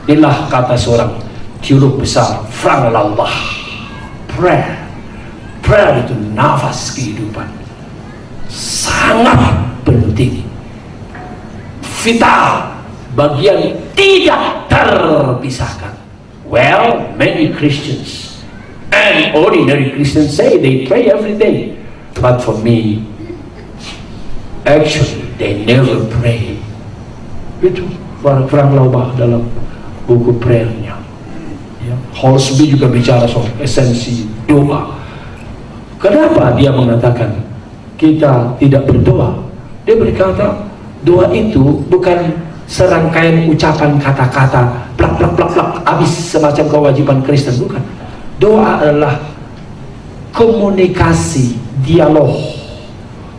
Inilah kata seorang teolog besar, Frank Laubach. Prayer itu nafas kehidupan, sangat penting, vital, bagian tidak terpisahkan. Well, many Christians and ordinary Christians say they pray every day, but for me, actually they never pray. Itu Frank Laubach dalam buku prayer-nya. Holsby juga bicara soal esensi doa. Kenapa dia mengatakan kita tidak berdoa? Dia berkata doa itu bukan serangkaian ucapan kata-kata plak plak plak plak habis semacam kewajiban Kristen, bukan. Doa adalah komunikasi, dialog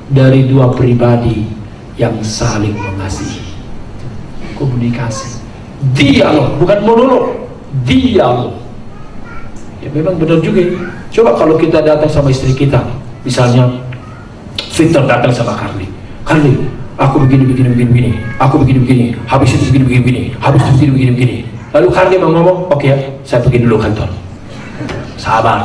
dari dua pribadi yang saling mengasihi. Komunikasi, dialog, bukan monolog, dialog. Ya memang benar juga. Coba kalau kita datang sama istri kita, misalnya Victor datang sama Carly, aku begini, aku begini, habis itu begini, habis itu begini. Lalu Carly mau ngomong, oke ya, saya pergi dulu kantor. Sabar.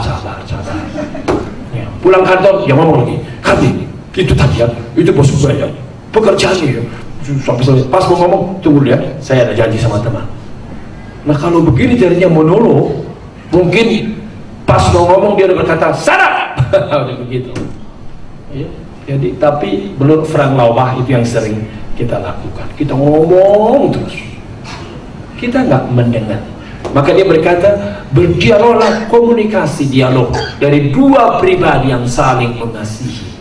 Ya, pulang kantor, dia ngomong lagi, Carly, itu tadi ya, itu bos gue ya, pekerjaannya ya. Sampai pas mau ngomong, tunggu ya, saya ada janji sama teman. Nah kalau begini jadinya monolog, mungkin pas mau ngomong dia udah berkata sana, udah begitu. Ya, jadi tapi menurut Frank Laubach itu yang sering kita lakukan. Kita ngomong terus, kita nggak mendengar. Maka dia berkata berdialoglah, komunikasi dialog dari dua pribadi yang saling mengasihi.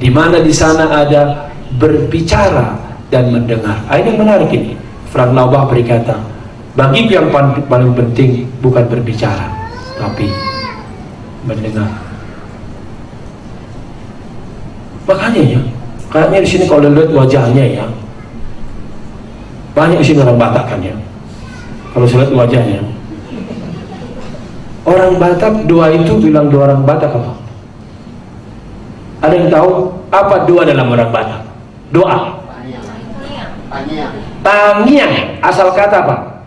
Di mana di sana ada berbicara dan mendengar. Ini yang menarik ini. Frank Laubach berkata, bagiku yang paling penting bukan berbicara, tapi mendengar. Makanya ya, kayaknya di sini kalau lihat wajahnya ya, banyak di sini orang Batak kan ya. Kalau saya lihat wajahnya, orang Batak doa itu bilang doa orang Batak apa? Ada yang tahu apa doa dalam orang Batak? Doa. Tangiang. Asal kata apa?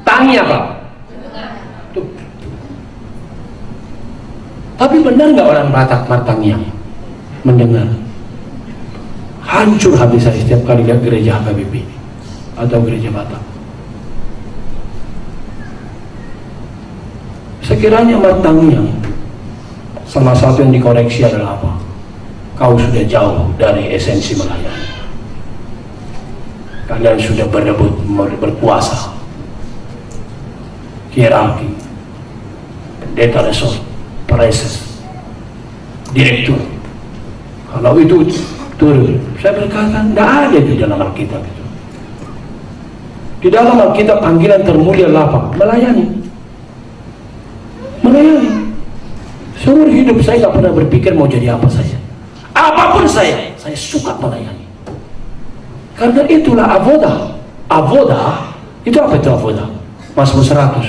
Tangi apa? Tuh. Tapi benar nggak orang Batak martangiang mendengar? Hancur habis saya setiap kali lihat gereja HKBP atau gereja Batak. Sekiranya martangiang, salah satu yang dikoreksi adalah apa? Kau sudah jauh dari esensi melayani. Kalian sudah berebut berkuasa, hierarki, pendeta resort, preses, direktur. Kalau itu turun, saya berkata tidak ada di dalam Alkitab itu. Di dalam Alkitab panggilan termulia apa? Melayani. Seumur hidup saya nggak pernah berpikir mau jadi apa saja. Apapun saya suka melayani. Karena itulah avoda. Avoda itu apa itu avoda? Mazmur 100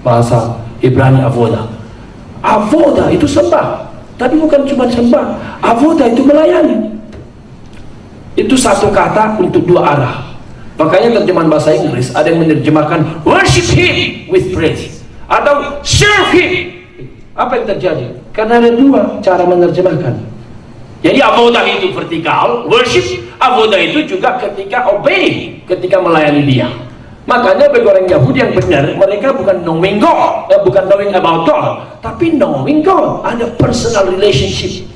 bahasa Ibrani avoda. Avoda itu sembah, tapi bukan cuma sembah. Avoda itu melayani. Itu satu kata untuk dua arah. Makanya terjemahan bahasa Inggris ada yang menerjemahkan worship him with praise atau serve him. Apa yang terjadi? Karena ada dua cara menerjemahkan. Jadi avoda itu vertikal, worship. Avoda itu juga ketika obey, ketika melayani dia. Makanya bagi orang Yahudi yang benar, mereka bukan knowing God, bukan knowing about God, tapi knowing God. Ada personal relationship.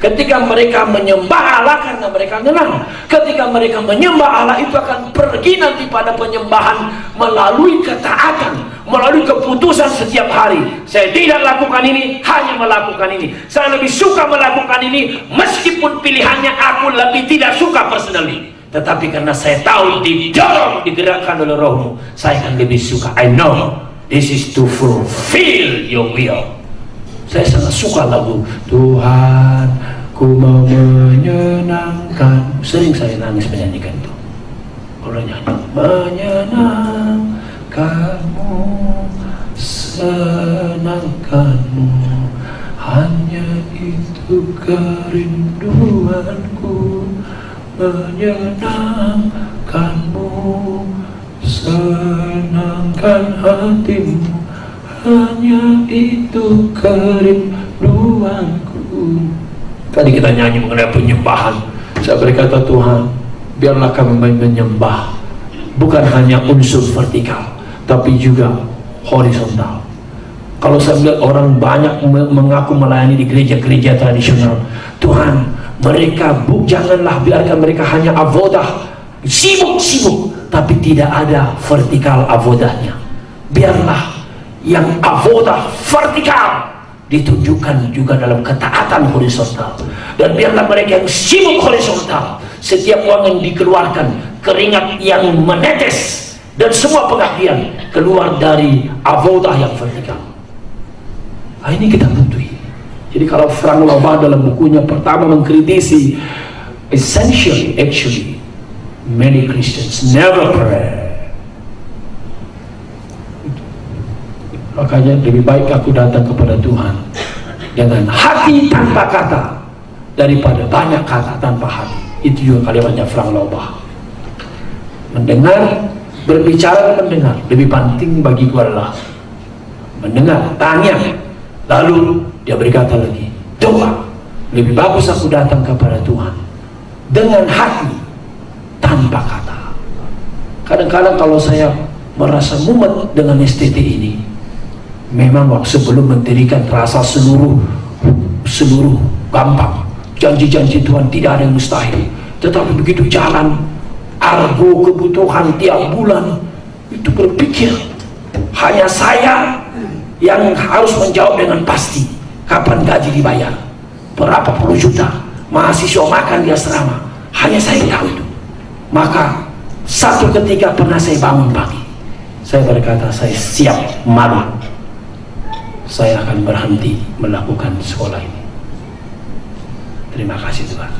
Ketika mereka menyembah Allah karena mereka kenal. Ketika mereka menyembah Allah itu akan pergi nanti pada penyembahan melalui ketaatan, melalui keputusan setiap hari. Saya tidak lakukan ini, hanya melakukan ini. Saya lebih suka melakukan ini meskipun pilihannya aku lebih tidak suka personally. Tetapi karena saya tahu didorong, digerakkan oleh Rohmu, saya akan lebih suka. I know this is to fulfill your will. Saya sangat suka lagu Tuhan, ku mau menyenangkan. Sering saya nangis menyanyikan itu. Kalau nyanyi menyenangkanmu, senangkanmu, hanya itu kerinduanku. Menyenangkanmu, senangkanmu. akan hatimu, hanya itu kerinduanku. Tadi kita nyanyi mengenai penyembahan. Saya berkata, Tuhan, biarlah kami menyembah bukan hanya unsur vertikal, tapi juga horizontal. Kalau saya melihat orang banyak mengaku melayani di gereja-gereja tradisional, Tuhan, mereka janganlah biarkan mereka hanya avodah, sibuk-sibuk, tapi tidak ada vertikal avodahnya. Biarlah yang avodah vertikal ditunjukkan juga dalam ketaatan horizontal, dan biarlah mereka yang sibuk horizontal, setiap uang yang dikeluarkan, keringat yang menetes, dan semua pengabdian keluar dari avodah yang vertikal. Ini kita butuh. Jadi kalau Frank Laubach dalam bukunya pertama mengkritisi, essentially, actually, many Christians never pray. Makanya lebih baik aku datang kepada Tuhan dengan hati tanpa kata daripada banyak kata tanpa hati. Itu juga kalimatnya Frank Laubach. Mendengar, berbicara dan mendengar lebih penting bagiku adalah mendengar, tanya, lalu dia berkata lagi, doa. Lebih bagus aku datang kepada Tuhan dengan hati tanpa kata. Kadang-kadang kalau saya merasa mumet dengan STT ini, memang waktu sebelum mendirikan terasa seluruh gampang. Janji-janji Tuhan tidak ada yang mustahil. Tetapi begitu jalan, argo kebutuhan tiap bulan, itu berpikir hanya saya yang harus menjawab dengan pasti kapan gaji dibayar, berapa puluh juta mahasiswa makan di asrama, hanya saya tahu itu. Maka satu ketika pernah saya bangun pagi, saya berkata, saya siap malu, saya akan berhenti melakukan sekolah ini. Terima kasih Tuhan,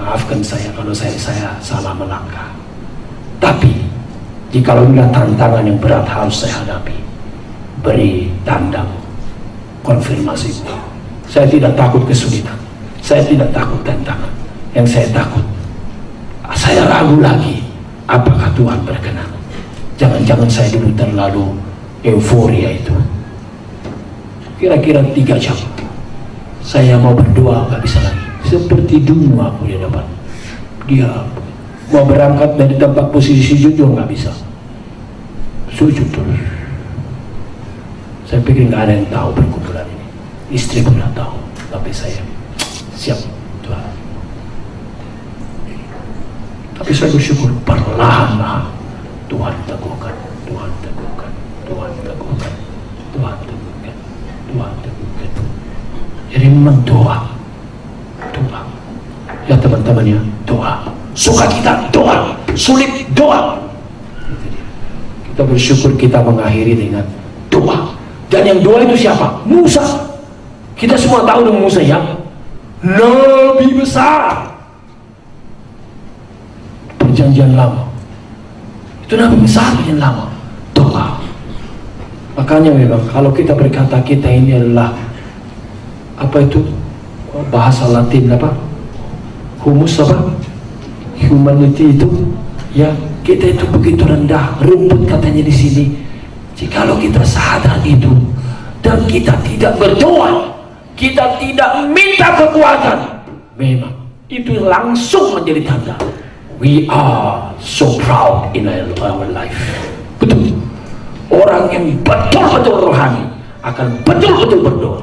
maafkan saya kalau saya salah melangkah. Tapi jikalau ada tantangan yang berat harus saya hadapi, beri tanda konfirmasi. Saya tidak takut kesulitan, saya tidak takut tantangan. Yang saya takut, saya ragu lagi apakah Tuhan berkenan. Jangan-jangan saya dulu terlalu euforia itu. Kira-kira 3 jam saya mau berdoa gak bisa lagi, seperti dungu aku di depan dia. Mau berangkat dari tempat posisi sujud juga gak bisa, sujud terus. Saya pikir nggak ada yang tahu perkumpulan ini, istri pun nggak tahu, tapi saya siap Tuhan. Tapi saya bersyukur perlahan-lahan Tuhan teguhkan, Tuhan teguhkan, Tuhan teguhkan, Tuhan teguhkan, Tuhan teguhkan. Jadi memang doa, ya teman-temannya, doa. Suka kita doa, sulit doa. Kita bersyukur kita mengakhiri dengan doa. Dan yang doa itu siapa? Musa. Kita semua tahu dong Musa yang lebih besar. Perjanjian lama. Itu nabi besar perjanjian lama. Doa. Makanya memang kalau kita berkata kita ini adalah apa itu bahasa Latin apa? Humus apa? Humanity itu ya, kita itu begitu rendah, rumput katanya di sini. Jikalau kita sadar itu dan kita tidak berdoa, kita tidak minta kekuatan, memang itu langsung menjadi tanda we are so proud in our life. Betul. Orang yang betul-betul rohani akan betul-betul berdoa.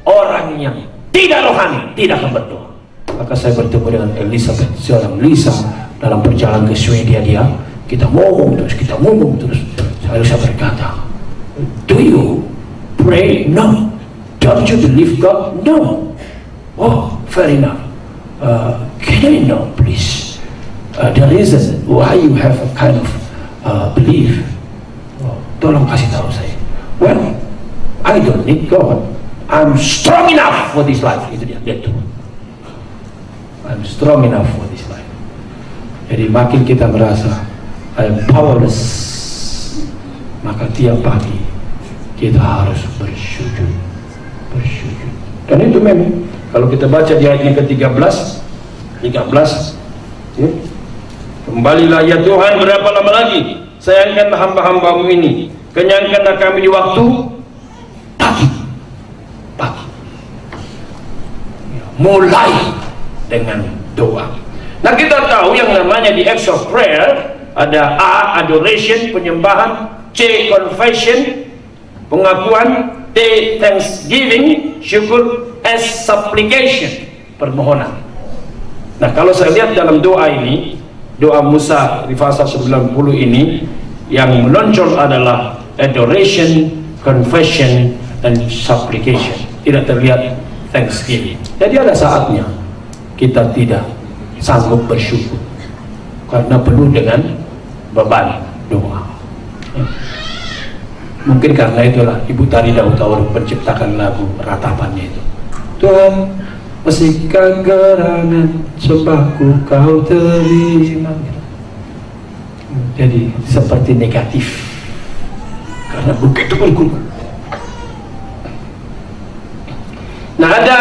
Orang yang tidak rohani tidak akan berdoa. Maka saya bertemu dengan Elizabeth, seorang Lisa, dalam perjalanan ke Swedia. Kita ngomong terus. Lalu saya berkata, do you pray? No. Don't you believe God? No. Oh, fair enough. Can I know, please, the reason why you have a kind of belief? Oh, tolong kasih tahu saya. Well, I don't need God. I'm strong enough for this life. Itu dia tuh. I'm strong enough for this life. Jadi makin kita merasa I'm powerless, maka tiap pagi kita harus bersujud. Dan itu memang kalau kita baca di ayat yang ke-13, ya, kembalilah ya Tuhan, berapa lama lagi sayangkanlah hamba-hambamu ini, kenyangkanlah kami di waktu pagi. Mulai dengan doa. Nah, kita tahu yang namanya di acts of prayer ada A, adoration, penyembahan; C, confession, pengakuan; D, thanksgiving, syukur; S, supplication, permohonan. Nah, kalau saya lihat dalam doa ini, doa Musa di pasal 90 ini, yang menonjol adalah adoration, confession, dan supplication. Tidak terlihat thanksgiving. Jadi ada saatnya kita tidak sanggup bersyukur karena penuh dengan beban doa. Mungkin karena itulah Ibu Tari Daud menciptakan lagu ratapannya itu. Tuhan, bersihkan gerangan sembahku kau terima. Jadi seperti negatif karena begitu berguna. Nah, ada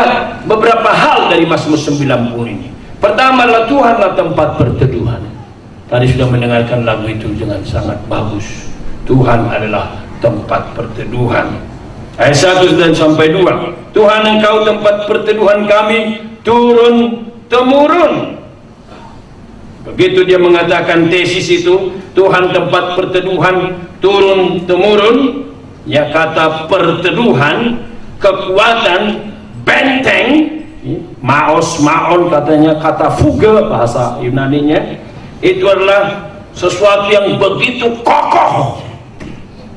beberapa hal dari Mazmur 90 ini. Pertama adalah Tuhanlah tempat perteduhan. Tadi sudah mendengarkan lagu itu dengan sangat bagus. Tuhan adalah tempat perteduhan. Ayat 1 dan sampai 2. Tuhan, Engkau tempat perteduhan kami turun temurun. Begitu dia mengatakan tesis itu, Tuhan tempat perteduhan turun temurun, ya, kata perteduhan, kekuatan, benteng, maos, maon katanya, kata fuga bahasa Yunaninya, itu adalah sesuatu yang begitu kokoh,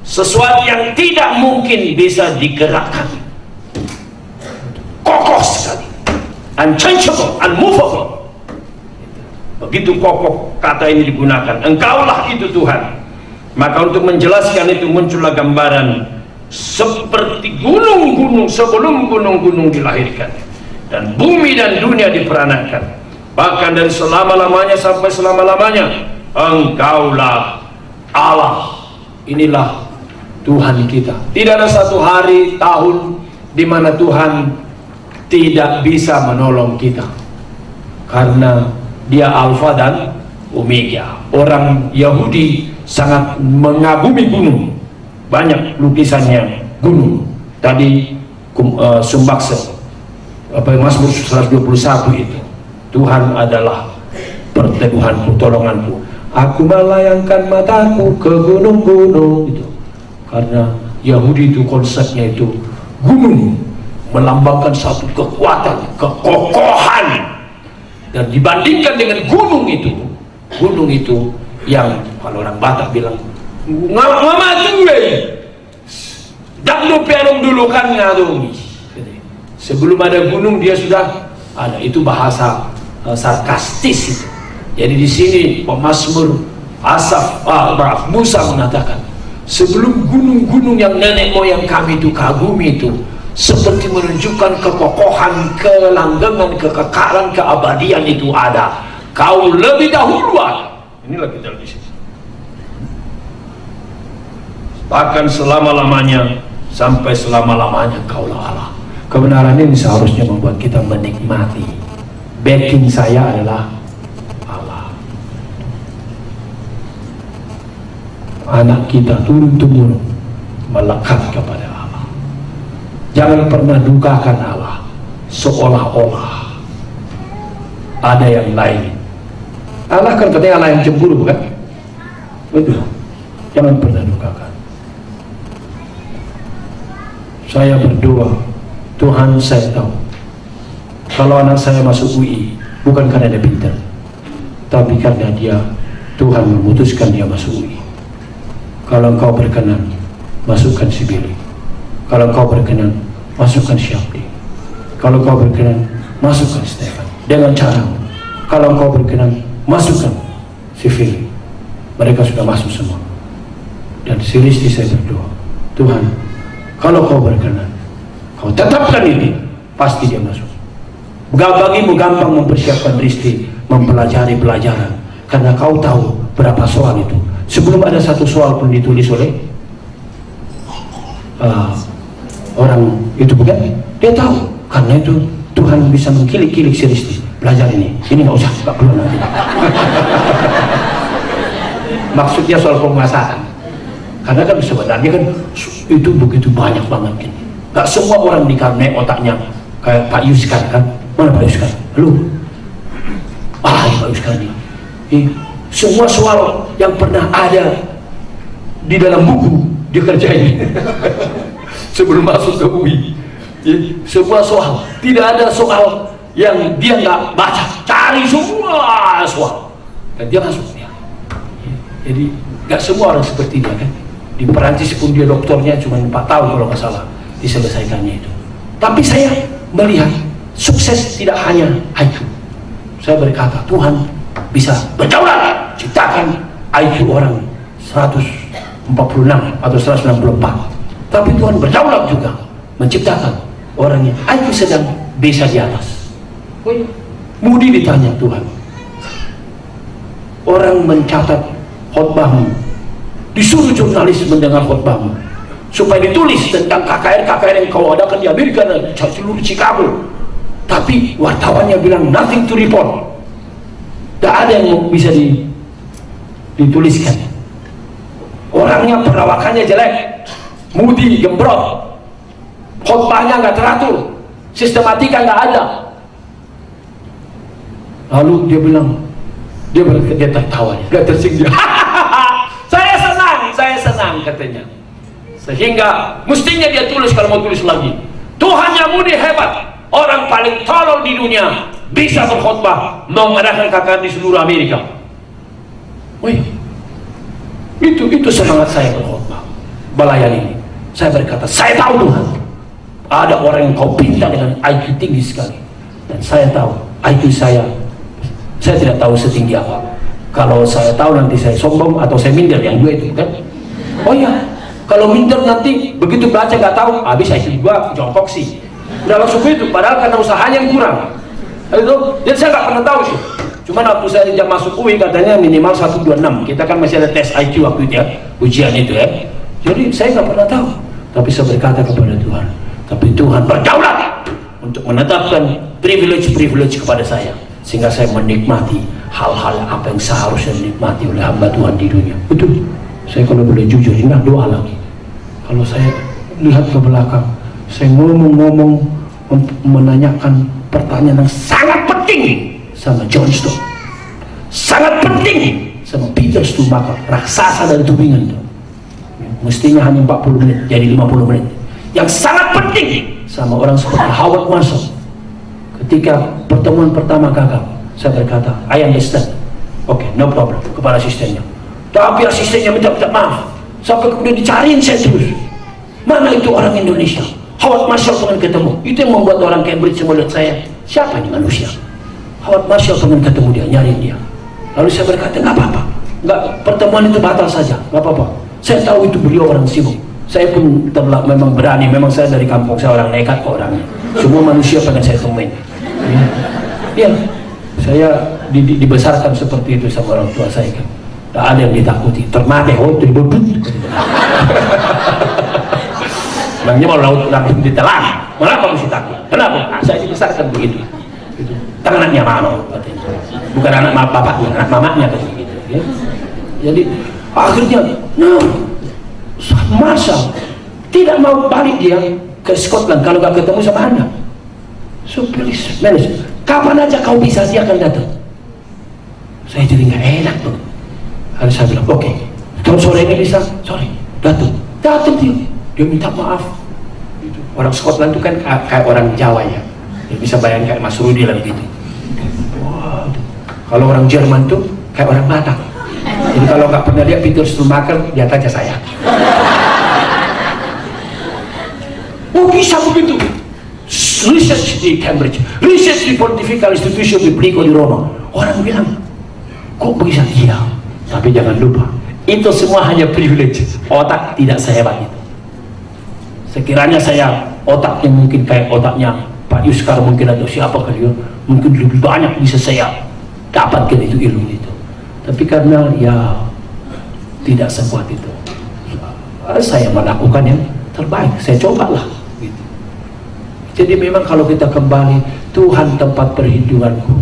sesuatu yang tidak mungkin bisa digerakkan, kokoh sekali, unchangeable, unmovable. Begitu kokoh kata ini digunakan. Engkaulah itu Tuhan. Maka untuk menjelaskan itu muncullah gambaran seperti gunung-gunung sebelum gunung-gunung dilahirkan, dan bumi dan dunia diperanakan. Bahkan dari selama-lamanya sampai selama-lamanya, Engkaulah Allah. Inilah Tuhan kita. Tidak ada satu hari, tahun di mana Tuhan tidak bisa menolong kita, karena Dia Alfa dan Omega. Orang Yahudi sangat mengagumi gunung. Banyak lukisannya gunung. Tadi Sumbakse, Mazmur 121 itu, Tuhan adalah perteduhanku, tolonganku. Aku melayangkan mataku ke gunung-gunung itu. Karena Yahudi itu konsepnya itu gunung melambangkan satu kekuatan, kekokohan. Dan dibandingkan dengan gunung itu yang kalau orang Batak bilang ngamatuwe dak perong dulu kan ngadungi. Sebelum ada gunung dia sudah ada. Itu bahasa sarkastis itu. Jadi di sini pemazmur Musa mengatakan, sebelum gunung-gunung yang nenek moyang kami itu kagumi itu, seperti menunjukkan kekokohan, kelanggengan, kekekalan, keabadian itu ada, kau lebih dahulu ada. Inilah kita di sini. Bahkan selama-lamanya, sampai selama-lamanya Kaulah Allah. Kebenaran ini seharusnya membuat kita menikmati. Backing saya adalah Allah. Anak kita turun-temurun melekat kepada Allah. Jangan pernah dukakan Allah seolah-olah ada yang lain. Allah kan katanya Allah yang cemburu, bukan? Betul. Jangan pernah dukakan. Saya berdoa, Tuhan, saya tahu kalau anak saya masuk UI bukan karena dia pintar, tapi karena dia, Tuhan memutuskan dia masuk UI. Kalau Engkau berkenan, masukkan si Billy. Kalau Engkau berkenan, masukkan Syabdi. Kalau Engkau berkenan, masukkan Stefan. Dengan cara, kalau Engkau berkenan, masukkan si Philip. Mereka sudah masuk semua. Dan si Risti saya berdoa, Tuhan, kalau Kau berkenan, Kau tetapkan ini, pasti dia masuk. Bagimu gampang mempersiapkan Risti mempelajari pelajaran, karena Kau tahu berapa soal itu. Sebelum ada satu soal pun ditulis oleh orang itu, bukan? Dia tahu, karena itu Tuhan bisa mengkilik-kilik si Risti. Belajar ini nggak usah, nggak perlu nanti. Maksudnya soal penguasaan. Karena kan sebenarnya kan itu begitu banyak banget kan. Gak semua orang dikaruniai otaknya kayak Pak Yuskan kan. Mana Pak Yuskan? Halo. Pak Yuskan ini. Semua soal yang pernah ada di dalam buku dia kerjain. Sebelum masuk ke UI. Semua soal, tidak ada soal yang dia nggak baca, cari semua soal dan dia masuk ya. Jadi nggak semua orang seperti dia kan. Di Perancis pun dia doktornya cuma 4 tahun kalau nggak salah diselesaikannya itu. Tapi saya melihat sukses tidak hanya IQ. Saya berkata Tuhan bisa berdaulat ciptakan IQ orang 146 atau 164, tapi Tuhan berdaulat juga menciptakan orang yang IQ sedang bisa di atas. Mudi ditanya Tuhan, orang mencatat khotbahmu, disuruh jurnalis mendengar khotbahmu supaya ditulis tentang KKR yang kau adakan di Amerika dan seluruh Chicago, tapi wartawannya bilang nothing to report, tak ada yang bisa dituliskan. Orangnya perawakannya jelek, mudi, gembrot, khotbahnya nggak teratur, sistematika nggak ada. Lalu dia bilang, dia tertawa, dia tersinggir. Saya senang katanya. Sehingga mestinya dia tulis kalau mau tulis lagi. Tuhan yang mudi hebat, orang paling tolol di dunia bisa berkhotbah mengadakan KKR di seluruh Amerika. Wih, itu semangat saya berkhotbah, melayani ini. Saya berkata, saya tahu Tuhan, ada orang yang kau pinta dengan IQ tinggi sekali, dan saya tahu IQ saya tidak tahu setinggi apa. Kalau saya tahu nanti saya sombong atau saya minder, yang dua itu kan. Oh ya, kalau minder nanti begitu baca nggak tahu, habis IQ gua jongkok sih. Udah langsung itu, padahal karena usahanya yang kurang. Itu, jadi saya nggak pernah tahu sih. Cuman waktu saya jam masuk UI katanya minimal 126. Kita kan masih ada tes IQ waktu itu ya, ujian itu ya. Jadi saya nggak pernah tahu. Tapi saya berkata kepada Tuhan, tapi Tuhan berdaulat untuk menetapkan privilege kepada saya, sehingga saya menikmati hal-hal apa yang seharusnya dinikmati oleh hamba Tuhan di dunia. Betul. Saya kalau boleh jujur, ini doa lagi. Kalau saya lihat ke belakang, saya ngomong menanyakan pertanyaan yang sangat penting sama John Stott, sangat penting sama Peter Stumacher, raksasa dari Tubingan itu. Mestinya hanya 40 menit jadi 50 menit. Yang sangat penting sama orang seperti Howard Marshall. Ketika pertemuan pertama gagal, saya berkata, I understand. Oke, no problem, kepada asistennya. Tapi asistennya minta maaf. Sampai kemudian dicariin saya terus. Mana itu orang Indonesia? Howard Marshall pengen ketemu. Itu yang membuat orang Cambridge semua lihat saya. Siapa ini manusia? Howard Marshall pengen ketemu dia, nyariin dia. Lalu saya berkata, nggak apa-apa. Nggak, pertemuan itu batal saja, nggak apa-apa. Saya tahu itu beliau orang sibuk. Saya pun memang berani. Memang saya dari kampung, saya orang nekat kok orangnya. Semua manusia pengen saya temuin. Ya, saya dibesarkan seperti itu sama orang tua saya kan. Tak ada yang ditakuti. Termate, oh itu bodut. Memangnya mau langsung ditelan. Kenapa mesti takut? Kenapa? Nah, saya dibesarkan begitu. Gitu. Anaknya mama, katanya. Bukan anak bapaknya, anak mamanya begitu. Ya. Jadi akhirnya, Marshall tidak mau balik dia ke Scotland kalau nggak ketemu sama Anda. So please, manage. Kapan aja kau bisa, dia akan datang. Saya jadi nggak enak tuh. Harus saya bilang, oke, kalau sore ini bisa, sore, datang dia minta maaf. Orang Scotland itu kan kayak orang Jawa ya, dia bisa bayangkan kayak Mas Rudi lah gitu. Wow. Kalau orang Jerman tuh kayak orang Batak. Jadi kalau nggak pernah lihat Peter Stumacher, lihat aja saya. Oh bisa begitu. Research di Cambridge, research di Pontifical Institution di Plico di Roma. Orang bilang, kok bisa? Iya. Tapi jangan lupa, itu semua hanya privilege. Otak tidak sehebat itu. Sekiranya saya otaknya mungkin kayak otaknya Pak Yuskar mungkin atau siapa kali ya, mungkin lebih banyak bisa saya dapatkan itu ilmu itu. Tapi karena ya tidak sekuat itu, saya melakukan yang terbaik. Saya cobalah. Gitu. Jadi memang kalau kita kembali, Tuhan tempat perhitunganku,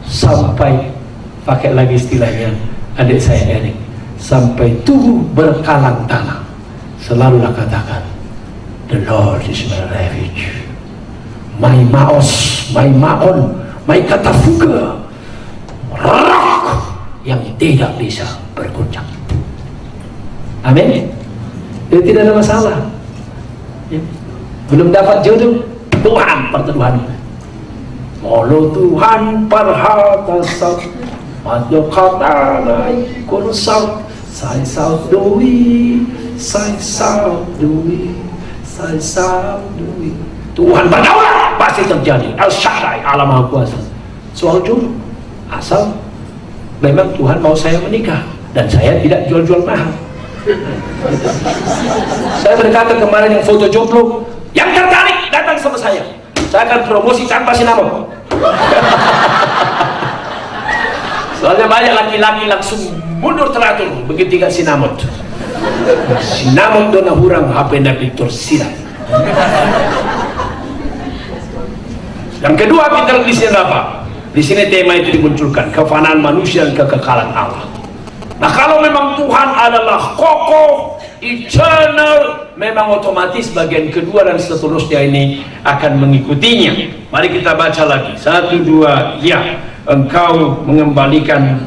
sampai pakai lagi istilahnya adik saya Erik, sampai tubuh berkalang tanah, selalulah katakan, the Lord is my refuge, my maos, my maon, my katafuga, rock yang tidak bisa bergoncang. Amin. Jadi tidak ada masalah. Ya. Belum dapat jodoh, Tuhan perteduhan. Molo Tuhan perhatasan, pada kata naik konsal, saya saudui, saya saudui, saya saudui. Tuhan berdaulat, pasti terjadi. El Shaddai, Allah Maha Kuasa. Soal jodoh, asal memang Tuhan mau saya menikah dan saya tidak jual-jual mahal. Saya berkata kemarin yang foto jomblo, yang tertarik datang sama saya akan promosi tanpa sinamon. Soalnya banyak laki-laki langsung mundur teratur begitu tinggal sinamon. Sinamon dona hurang HP na Victor Sira. Yang kedua kita di sini apa? Di sini tema itu dimunculkan, kefanaan manusia dan kekekalan Allah. Nah, kalau memang Tuhan adalah kokoh, eternal, memang otomatis bagian kedua dan seterusnya ini akan mengikutinya. Mari kita baca lagi. 1, 2, ya. Engkau mengembalikan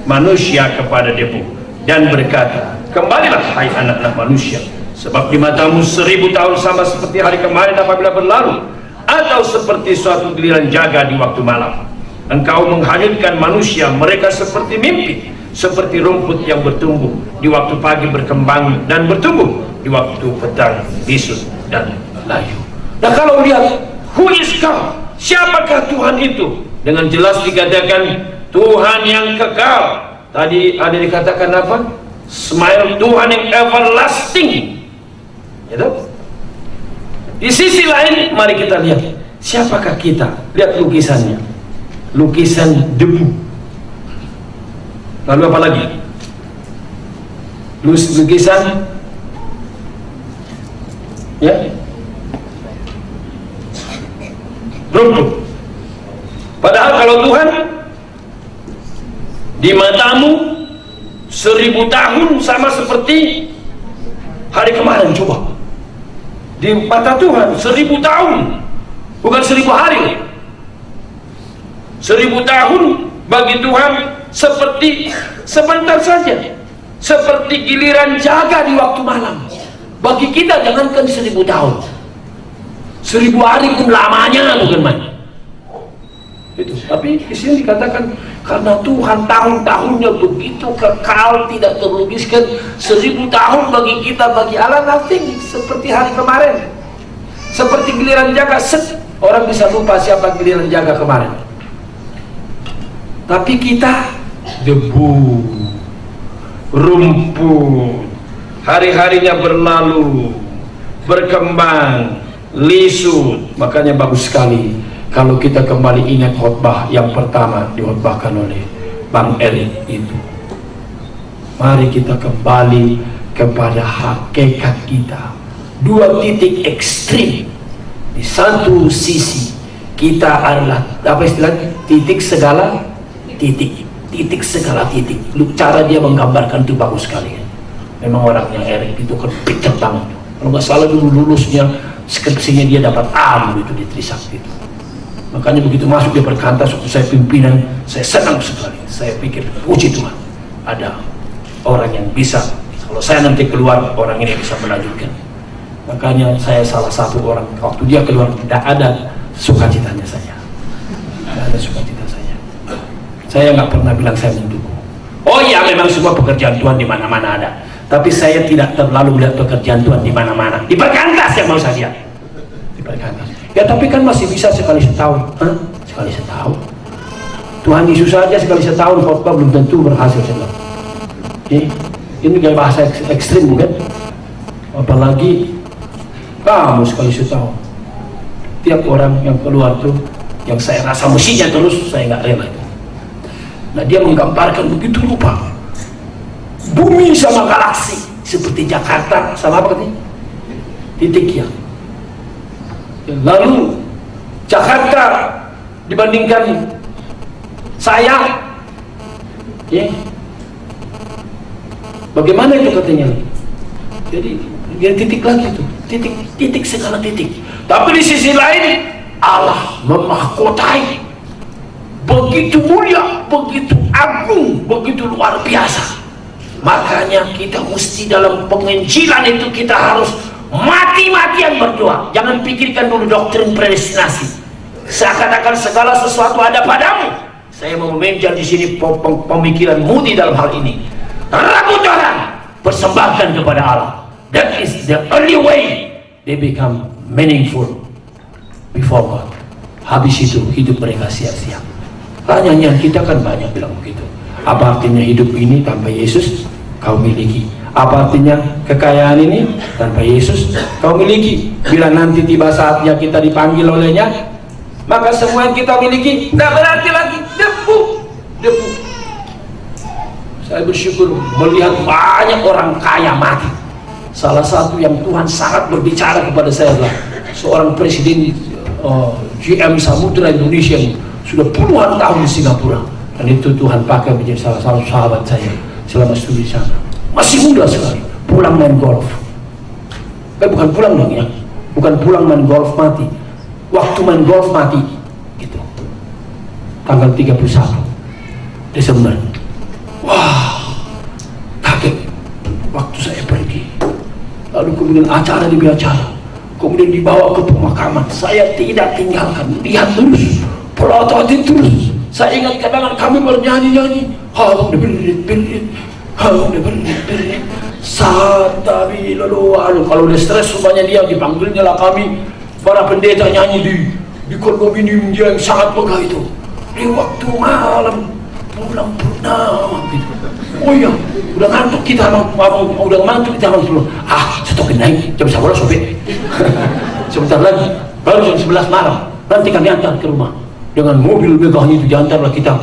manusia kepada debu dan berkata, kembalilah hai anak-anak manusia, sebab di matamu 1000 tahun sama seperti hari kemarin apabila berlalu, atau seperti suatu giliran jaga di waktu malam. Engkau menghanyutkan manusia, mereka seperti mimpi, seperti rumput yang bertumbuh di waktu pagi, berkembang dan bertumbuh di waktu petang, bisul dan layu. Nah, kalau lihat who is God, siapakah Tuhan itu? Dengan jelas dikatakan Tuhan yang kekal. Tadi ada dikatakan apa? Smile, Tuhan yang everlasting. Gitu? Di sisi lain, mari kita lihat siapakah kita. Lihat lukisannya, lukisan debu. Lalu apa lagi? Lukisan, ya, rumput. Padahal kalau Tuhan di matamu 1000 tahun sama seperti hari kemarin. Coba di mata Tuhan 1000 tahun bukan 1000 hari. 1000 tahun bagi Tuhan seperti sebentar saja, seperti giliran jaga di waktu malam. Bagi kita jangankan 1000 tahun, 1000 hari pun lamanya bukan main. Itu. Tapi di sini dikatakan karena Tuhan tahun-tahunnya begitu kekal, tidak terlukiskan. 1000 tahun bagi kita, bagi Allah nothing. Seperti hari kemarin, seperti giliran jaga. Orang bisa lupa siapa giliran jaga kemarin. Tapi kita debu, rumput, hari-harinya berlalu, berkembang, lisut. Makanya bagus sekali kalau kita kembali ingat khotbah yang pertama dikhotbahkan oleh Bang Erik itu. Mari kita kembali kepada hakikat kita. 2 titik ekstrim. Di satu sisi kita adalah apa istilahnya? Titik segala titik. Titik segala titik. Cara dia menggambarkan itu bagus sekali. Memang orangnya Erik itu kan pintar banget. Kalau nggak salah dulu lulusnya skripsinya dia dapat A itu di Trisakti itu. Makanya begitu masuk dia berkata, waktu saya pimpinan, saya senang sekali. Saya pikir, puji Tuhan, ada orang yang bisa. Kalau saya nanti keluar, orang ini bisa melanjutkan. Makanya saya salah satu orang, waktu dia keluar, tidak ada sukacitanya saya. Tidak ada sukacita saya. Saya nggak pernah bilang saya mendukung. Oh iya, memang semua pekerjaan Tuhan di mana-mana ada. Tapi saya tidak terlalu melihat pekerjaan Tuhan di mana-mana. Di Perkantas yang mau saya lihat. Di Perkantas. Ya tapi kan masih bisa sekali setahun. Hah? Sekali setahun. Tuhan Yesus saja sekali setahun khotbah belum tentu berhasil. Ini kayak bahasa ekstrim bukan? Apalagi kamu sekali setahun. Tiap orang yang keluar tuh, yang saya rasa mestinya terus, saya nggak rela. Nah dia menggambarkan begitu rupa. Bumi sama galaksi seperti Jakarta sama apa nih? Titik ya. Lalu Jakarta dibandingkan saya, ya, Bagaimana itu katanya? Jadi dia titik lagi tuh, titik segala titik. Tapi di sisi lain Allah memahkotai, begitu mulia, begitu agung, begitu luar biasa. Makanya kita mesti dalam penginjilan itu kita harus mati-matian berdoa. Jangan pikirkan dulu doktrin predestinasi. Seakan-akan segala sesuatu ada padamu. Saya mau meminjam di sini pemikiran Moody dalam hal ini. Rambut orang persembahkan kepada Allah. That is the only way they become meaningful before God. Habis itu hidup mereka sia-sia. Tanyanya kita kan banyak bilang begitu. Apa artinya hidup ini tanpa Yesus kau miliki? Apa artinya kekayaan ini tanpa Yesus kau miliki? Bila nanti tiba saatnya kita dipanggil olehnya, maka semua yang kita miliki tidak berarti lagi, debu. Saya bersyukur melihat banyak orang kaya mati. Salah satu yang Tuhan sangat berbicara kepada saya adalah seorang presiden GM Samudra Indonesia yang sudah puluhan tahun di Singapura, dan itu Tuhan pakai menjadi salah satu sahabat saya selama studi di sana. Masih muda sekali, pulang main golf. Bukan pulang dong ya, bukan pulang main golf mati. Waktu main golf mati, gitu. Tanggal 31 Desember. Wah, kaget. Waktu saya pergi, lalu kemudian acara demi acara, kemudian dibawa ke pemakaman. Saya tidak tinggalkan, lihat terus, pelototin terus. Saya ingat kadang kami bernyanyi-nyanyi, Satabi lalu kalau udah stres rupanya dia dipanggilnya lah kami para pendeta nyanyi di kondominium dia yang sangat megah itu di waktu malam bulan purnama gitu. Oh iya, udah ngantuk kita udah ngantuk kita dulu. Stopin naik jam 11 sobek. Sebentar lagi baru jam 11 malam nanti kami antar ke rumah dengan mobil megahnya itu, diantarlah kita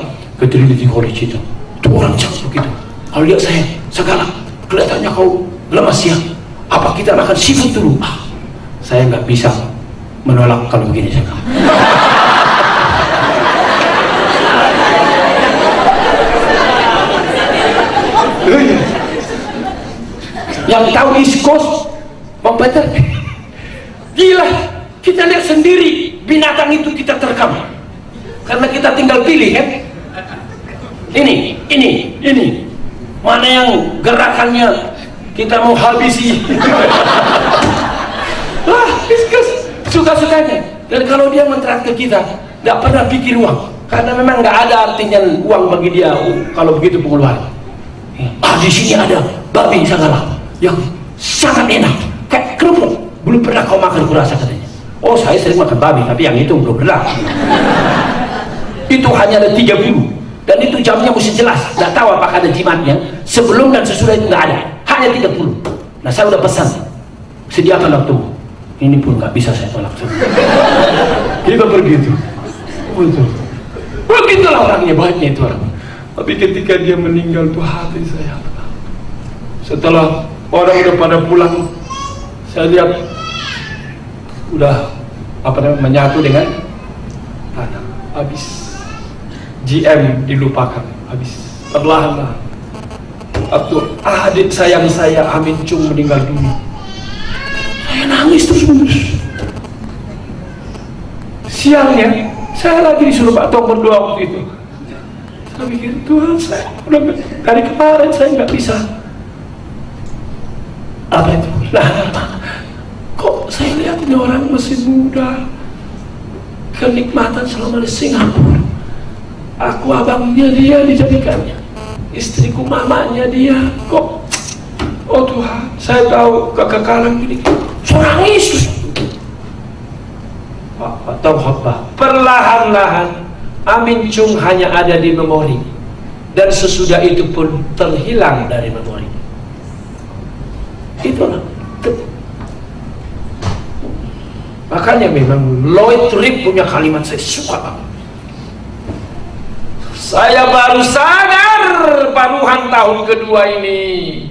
ke Trinity College itu. Itu orang cantik begitu. Kalau lihat saya, segala kelihatannya kau lemas ya. Apa kita makan seafood dulu? Saya nggak bisa menolak kalau begini saya. Yang tahu East Coast, Bang Peter, gila. Kita lihat sendiri binatang itu kita terekam. Karena kita tinggal pilih kan. Ini. Mana yang gerakannya kita mau habisi. Suka-sukanya. Dan kalau dia mentraktir kita, tidak pernah pikir uang, karena memang nggak ada artinya uang bagi dia kalau begitu pengeluaran. Di sini ada babi segala yang sangat enak, kayak kerupuk, belum pernah kau makan kurasa katanya. Oh, saya sering makan babi, tapi yang itu belum pernah. Itu hanya ada 30. Dan itu jamnya mesti jelas, nggak tahu apakah ada jimatnya sebelum dan sesudah itu nggak ada, hanya 30. Nah saya udah pesan, sediakan waktu. Ini pun nggak bisa saya tolak. Kita begitu, begitulah orangnya, baiknya itu orang. Tapi ketika dia meninggal tuh hati saya, setelah orang udah pada pulang, saya lihat udah menyatu dengan tanah, habis. GM dilupakan, habis perlahan-lahan. Waktu adik sayang saya Amin Chung meninggal dunia, saya nangis terus-menerus. Siangnya saya lagi disuruh Pak Tong berdoa waktu itu. Saya mikir, Tuhan, saya udah dari kemarin saya nggak bisa. Apa itu? Kok saya lihat ini orang masih muda, kenikmatan selama di Singapura. Aku abangnya dia dijadikannya, istriku mamanya dia. Kok, oh Tuhan, saya tahu kekekalan ini. Seorang Yesus. Tahu apa? Perlahan-lahan Amin Chung hanya ada di memori, dan sesudah itu pun terhilang dari memori. Itulah. Makanya memang Lloyd Tripp punya kalimat saya suka banget. Saya baru sadar paruhan tahun kedua ini,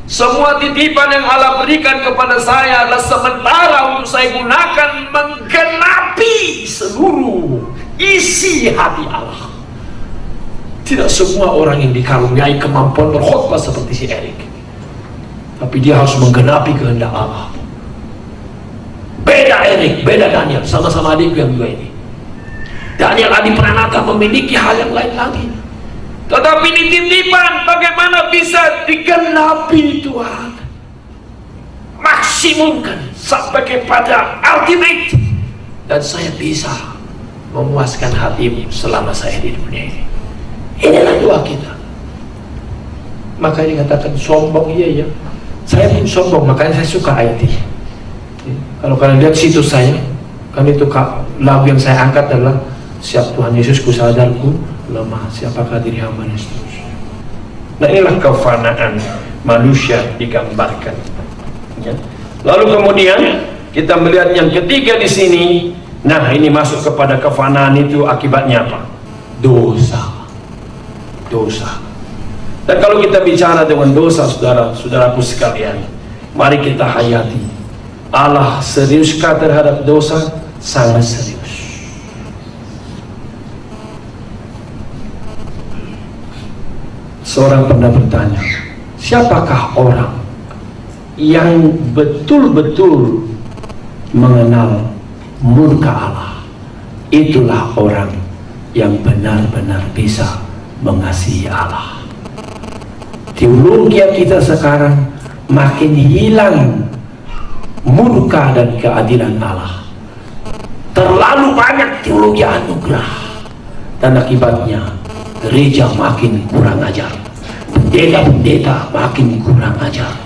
semua titipan yang Allah berikan kepada saya adalah sementara untuk saya gunakan menggenapi seluruh isi hati Allah. Tidak semua orang yang dikaruniai kemampuan berkhotbah seperti si Eric. tapi dia harus menggenapi kehendak Allah. Beda Erik, beda Daniel, sama-sama adik yang dua ini. Daniel Adi Pranata memiliki hal yang lain lagi, tetapi titipan bagaimana bisa digenapi Tuhan, maksimumkan sampai kepada ultimate, dan saya bisa memuaskan hatimu selama saya di dunia ini. Inilah doa kita. Makanya dikatakan sombong, iya ya, saya pun sombong, makanya saya suka ayat ini. Kalau kalian lihat situs saya, kan itu lagu yang saya angkat adalah siap Tuhan Yesus ku sadarku lemah, siapakah diri hamba, dan seterusnya. Nah, inilah kefanaan manusia digambarkan, ya. Lalu kemudian kita melihat yang ketiga di sini. Nah, ini masuk kepada kefanaan itu akibatnya apa? Dosa. Dosa. Dan kalau kita bicara dengan dosa, saudara-saudaraku sekalian, mari kita hayati. Allah seriuskah terhadap dosa? Sangat serius. Seorang pernah bertanya, siapakah orang yang betul-betul mengenal murka Allah? Itulah orang yang benar-benar bisa mengasihi Allah. Teologi kita sekarang makin hilang murka dan keadilan Allah. Terlalu banyak teologi anugerah, dan akibatnya gereja makin kurang ajar, pendeta-pendeta makin kurang ajar.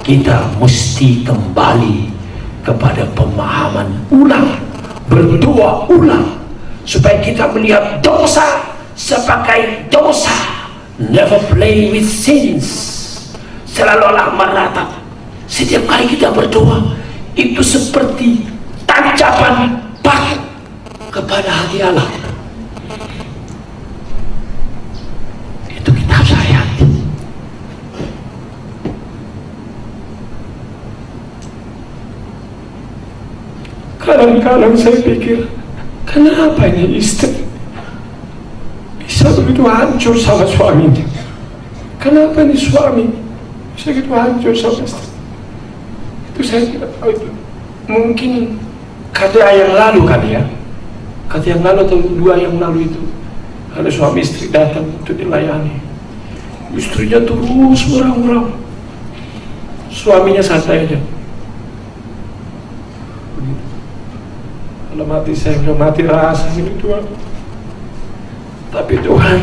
Kita mesti kembali kepada pemahaman ulang, berdoa ulang, supaya kita melihat dosa sebagai dosa. Never play with sins. Selalulah meratap. Setiap kali kita berdoa, itu seperti tancapan batu kepada hati Allah. Itu kita harus hayati. Kadang-kadang saya pikir, kenapa ini istri bisa begitu hancur sama suaminya? Kenapa ini suami bisa begitu hancur sama istri? Itu saya tidak tahu. Itu mungkin kata yang lalu kali ya, kata yang lalu atau dua yang lalu itu, ada suami istri datang untuk dilayani, istrinya terus murah-murah, suaminya santai aja. Kalau mati saya udah mati rasa ini Tuhan. Tapi Tuhan,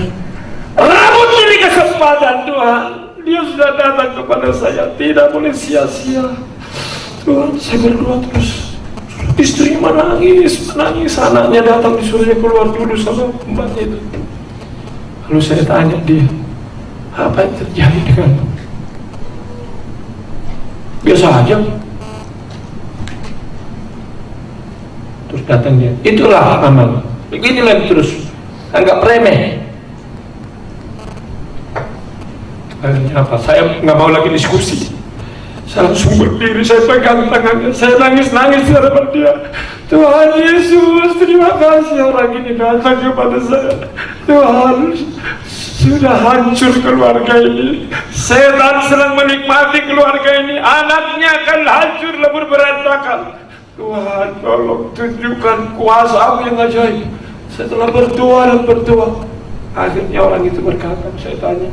rambut ini kesempatan Tuhan. Dia sudah datang kepada saya, tidak boleh sia-sia. Tuhan, saya berdoa terus. Istrinya menangis, anaknya datang disuruhnya keluar dulu sama mbaknya itu. Lalu saya tanya dia, apa yang terjadi denganmu? Biasa aja. Terus datang dia, itulah amal. Beginilah terus, anggap remeh. Akhirnya apa? Saya nggak mau lagi diskusi. Saya langsung berdiri, saya pegang tangannya, saya nangis-nangis di hadapan dia. Tuhan Yesus, terima kasih orang ini datang kepada saya. Tuhan, sudah hancur keluarga ini. Setan sedang menikmati keluarga ini. Anaknya akan hancur lebur berantakan. Tuhan, tolong tunjukkan kuasa-Mu yang ajaib. Setelah berdoa dan berdoa, akhirnya orang itu berkata, saya tanya,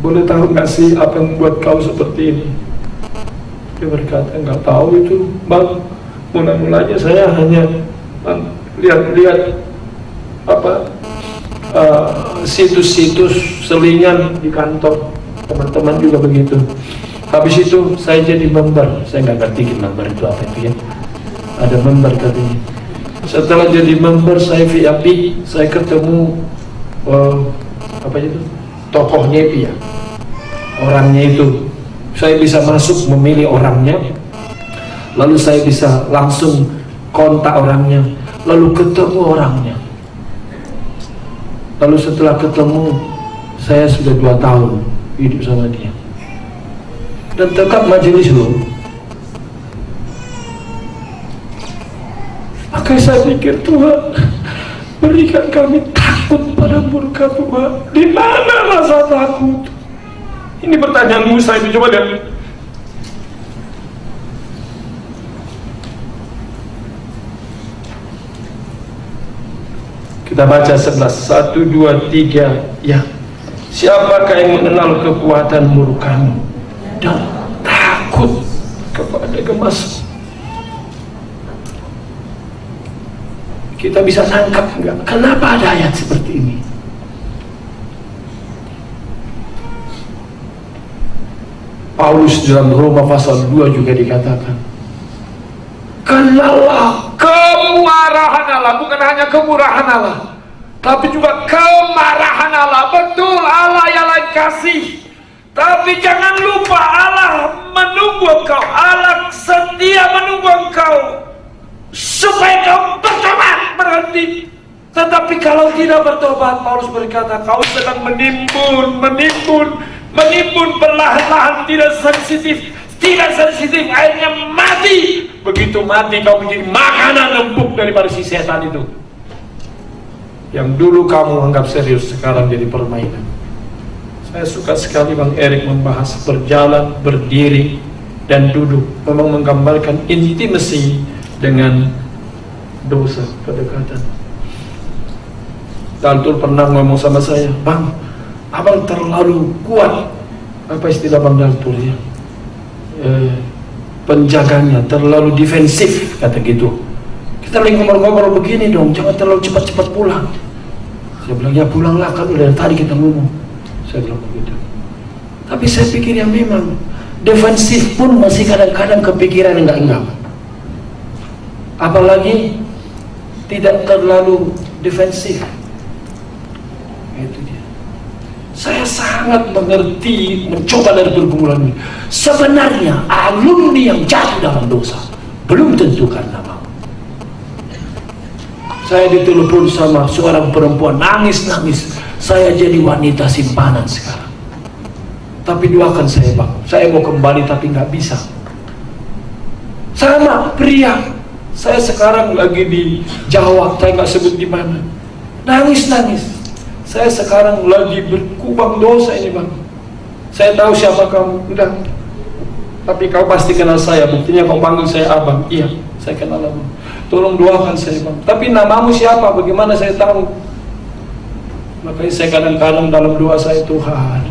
boleh tahu nggak sih apa yang membuat kau seperti ini? Dia berkata, nggak tahu itu bang. Mula-mulanya saya hanya lihat-lihat situs-situs selingan di kantor, teman-teman juga begitu. Habis itu saya jadi member. Saya nggak ngerti member itu apa itu ya. Ada member katanya. Setelah jadi member saya VIP, saya ketemu apa itu? Tokohnya itu ya, orangnya itu. Saya bisa masuk memilih orangnya, lalu saya bisa langsung kontak orangnya, lalu ketemu orangnya. Lalu setelah ketemu, saya sudah 2 tahun hidup sama dia dan tetap majelis loh. Maka saya pikir, Tuhan, berikan kami takut pada murka Tuhan. Di mana rasa takut? Ini pertanyaan Musa itu, coba lihat. Kita baca 11, 1, 2, 3. Ya, siapakah yang mengenal kekuatan murkamu dan takut kepada gemas? Kita bisa tangkap enggak? Kenapa ada ayat seperti ini? Paulus dalam Roma pasal 2 juga dikatakan, kenalah kemarahan Allah, bukan hanya kemurahan Allah, tapi juga kemarahan Allah. Betul, Allah ialah kasih, tapi jangan lupa Allah menunggu engkau, Allah setia menunggu engkau supaya kau bertobat, berhenti. Tetapi kalau tidak bertobat, Paulus berkata, kau sedang menimbun perlahan-lahan, tidak sensitif, akhirnya mati. Begitu mati, kau menjadi makanan empuk daripada si setan itu. Yang dulu kamu anggap serius, sekarang jadi permainan. Saya suka sekali Bang Erik membahas berjalan, berdiri, dan duduk. Memang menggambarkan intimasi dengan dosa, kedekatan. Daltul pernah ngomong sama saya, Bang, abang terlalu kuat. Apa istilah Bang Daltul ya? Penjaganya terlalu defensif, kata gitu. Kita lagi ngobrol-ngobrol begini dong, jangan terlalu cepat-cepat pulang. Saya bilang, ya pulanglah, kan udah dari tadi kita ngomong. Saya bilang begitu. Tapi saya pikir yang memang defensif pun masih kadang-kadang kepikiran enggak. Apalagi tidak terlalu defensif. Itu dia. Saya sangat mengerti, mencoba dari pergumulan ini. Sebenarnya alumni yang jatuh dalam dosa belum tentu karena mau. Saya ditelepon sama seorang perempuan, nangis. Saya jadi wanita simpanan sekarang. Tapi doakan saya, Bang. Saya mau kembali tapi nggak bisa. Sama pria, saya sekarang lagi di Jawa, saya nggak sebut di mana. Nangis. Saya sekarang lagi berkubang dosa ini, Bang. Saya tahu siapa kamu, udah. Tapi kau pasti kenal saya, buktinya kau panggil saya Abang. Iya, saya kenal Abang. Tolong doakan saya, Bang. Tapi namamu siapa? Bagaimana saya tahu? Makanya saya kadang-kadang dalam doa saya, Tuhan,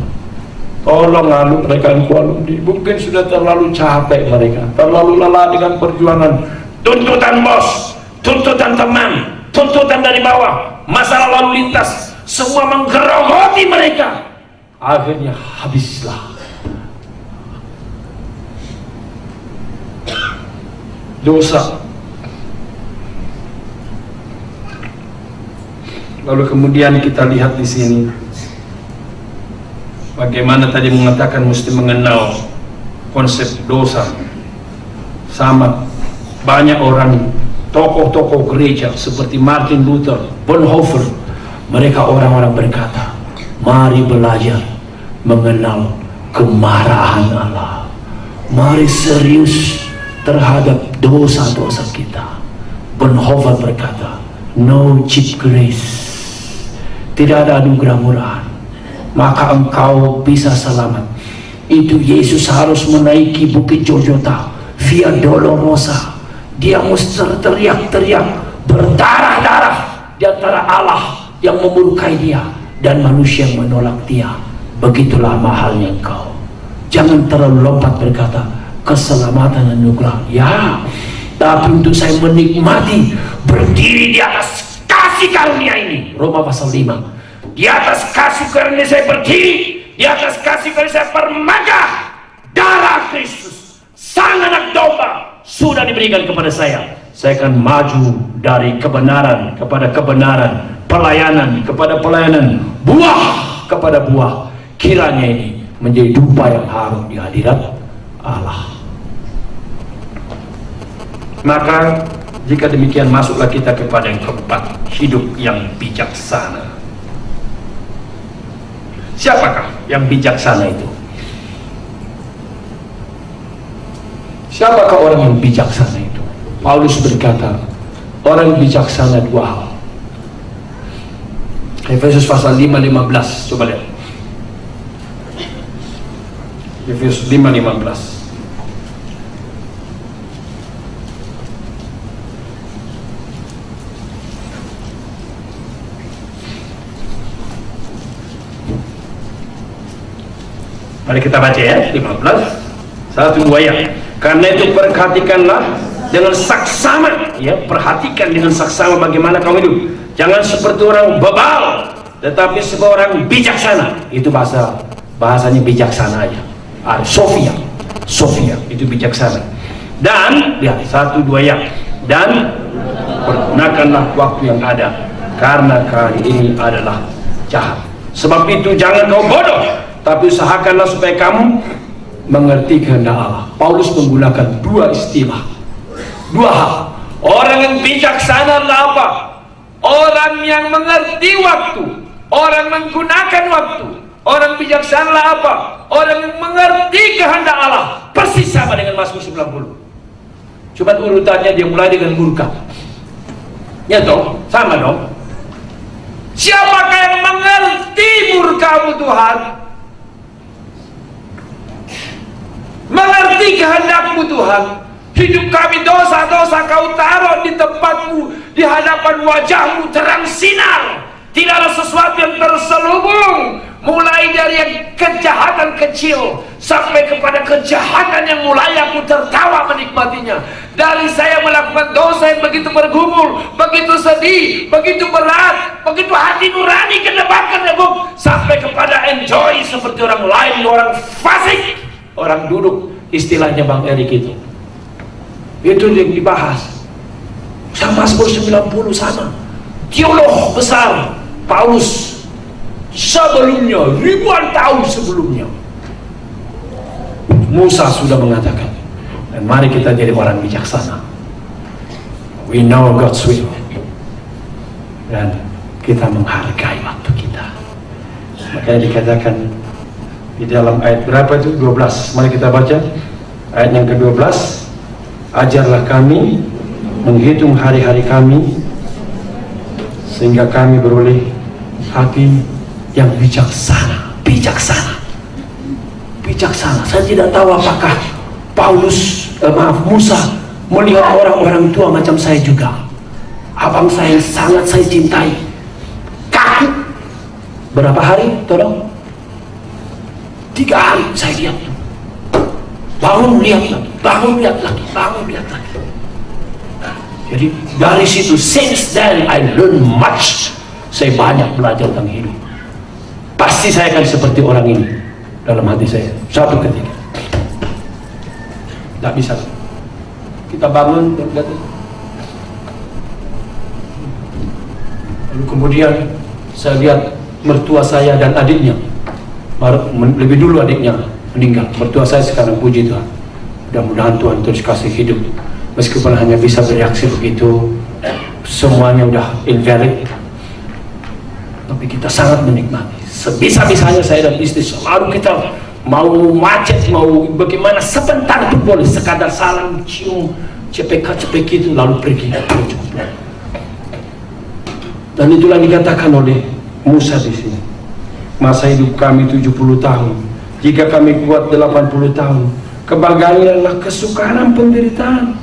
tolong mereka alumni. Mungkin sudah terlalu capek mereka, terlalu lelah dengan perjuangan. Tuntutan bos, tuntutan teman, tuntutan dari bawah, masalah lalu lintas, semua menggerogoti mereka. Akhirnya habislah. Dosa. Lalu kemudian kita lihat di sini bagaimana tadi mengatakan mesti mengenal konsep dosa. Sama banyak orang, tokoh-tokoh gereja seperti Martin Luther, Bonhoeffer, mereka orang-orang berkata, mari belajar mengenal kemarahan Allah. Mari serius terhadap dosa-dosa kita. Bonhoeffer berkata, no cheap grace. Tidak ada anugerah murahan, maka engkau bisa selamat. Itu Yesus harus menaiki bukit Golgota, Via Dolorosa. Dia mesti teriak-teriak, berdarah-darah di antara Allah yang memurkai dia dan manusia yang menolak dia. Begitulah mahalnya engkau. Jangan terlalu lompat berkata keselamatan dan anugerah. Ya, tapi untuk saya menikmati berdiri di atas kasih karunia ini, Roma pasal 5. Di atas kasih karunia saya berdiri, di atas kasih karunia saya bermegah. Darah Kristus, sang anak domba, sudah diberikan kepada saya. Saya akan maju dari kebenaran kepada kebenaran, pelayanan kepada pelayanan, buah kepada buah. Kiranya ini menjadi dupa yang harum di hadirat Allah. Maka jika demikian, masuklah kita kepada yang keempat, hidup yang bijaksana. Siapakah yang bijaksana itu? Siapakah orang yang bijaksana itu? Paulus berkata, orang bijaksana dua hal. Efesus pasal 5:15, coba lihat. Efesus 5:15. Mari kita baca ya, 15. 1-2 ya. Karena itu perhatikanlah dengan saksama, ya, perhatikan dengan saksama bagaimana kamu hidup. Jangan seperti orang bebal, tetapi sebagai orang bijaksana. Itu bahasanya bijaksana aja. Sofia itu bijaksana. Dan ya, 1-2 ya. Dan pergunakanlah waktu yang ada, karena kali ini adalah jahat. Sebab itu jangan kau bodoh, tapi usahakanlah supaya kamu mengerti kehendak Allah. Paulus menggunakan dua istilah, dua hal. Orang yang bijaksana adalah apa? Orang yang mengerti waktu, orang menggunakan waktu. Orang bijaksana adalah apa? Orang yang mengerti kehendak Allah. Persis sama dengan Mazmur 90. Cuma urutannya dia mulai dengan murka. Ya toh, sama dong. Siapakah yang mengerti murka-Mu Tuhan? Mengerti kehendak-Mu Tuhan. Hidup kami dosa-dosa Kau taruh di tempat-Mu, di hadapan wajah-Mu terang sinar. Tidak ada sesuatu yang terselubung, mulai dari yang kejahatan kecil sampai kepada kejahatan yang mulai aku tertawa menikmatinya. Dari saya melakukan dosa yang begitu bergumul, begitu sedih, begitu berat, begitu hati nurani kedebak-kedebuk, sampai kepada enjoy seperti orang lain, orang fasik, orang duduk, istilahnya Bang Erik itu yang dibahas. Sama Mazmur 90 sama. Teolog besar Paulus sebelumnya, ribuan tahun sebelumnya, Musa sudah mengatakan, dan mari kita jadi orang bijaksana. We know God's will, dan kita menghargai waktu kita. Makanya dikatakan di dalam ayat berapa itu? 12. Mari kita baca ayat yang ke-12. Ajarlah kami menghitung hari-hari kami, sehingga kami beroleh hati yang bijaksana. Bijaksana. Saya tidak tahu apakah Musa melihat orang-orang tua macam saya juga. Abang saya yang sangat saya cintai kaku. Berapa hari? Tolong. 3 hari saya lihat. Bangun lihat lagi. Jadi dari situ, since then I learn much. Saya banyak belajar tentang hidup. Pasti saya akan seperti orang ini dalam hati saya. Satu ketika tidak bisa kita bangun, lalu kemudian saya lihat mertua saya dan adiknya. Lebih dulu adiknya meninggal. Mertua saya sekarang, puji Tuhan, mudah-mudahan Tuhan terus kasih hidup. Meskipun hanya bisa bereaksi begitu, semuanya udah invalid, tapi kita sangat menikmati. Sebisa-bisanya saya dan istri selalu kita mau macet, mau bagaimana, sebentar pun boleh, sekadar salam, cium, cepek itu, lalu pergi. Dan itulah dikatakan oleh Musa di sini. Masa hidup kami 70 tahun, jika kami kuat 80 tahun, kebahagiaan adalah kesukaran penderitaan.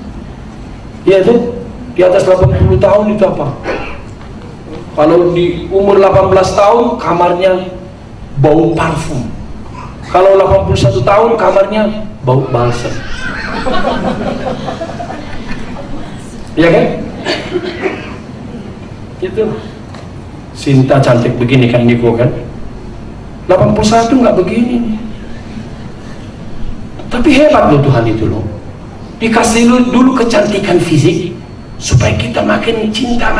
Ya itu, di atas 80 tahun itu apa? Kalau di umur 18 tahun, kamarnya bau parfum. Kalau 81 tahun, kamarnya bau balsam. Ya kan? Itu Sinta cantik begini kan, Niko kan? 81 nggak begini. Tapi hebat loh Tuhan itu loh. Dikasih dulu kecantikan fisik supaya kita makin cinta.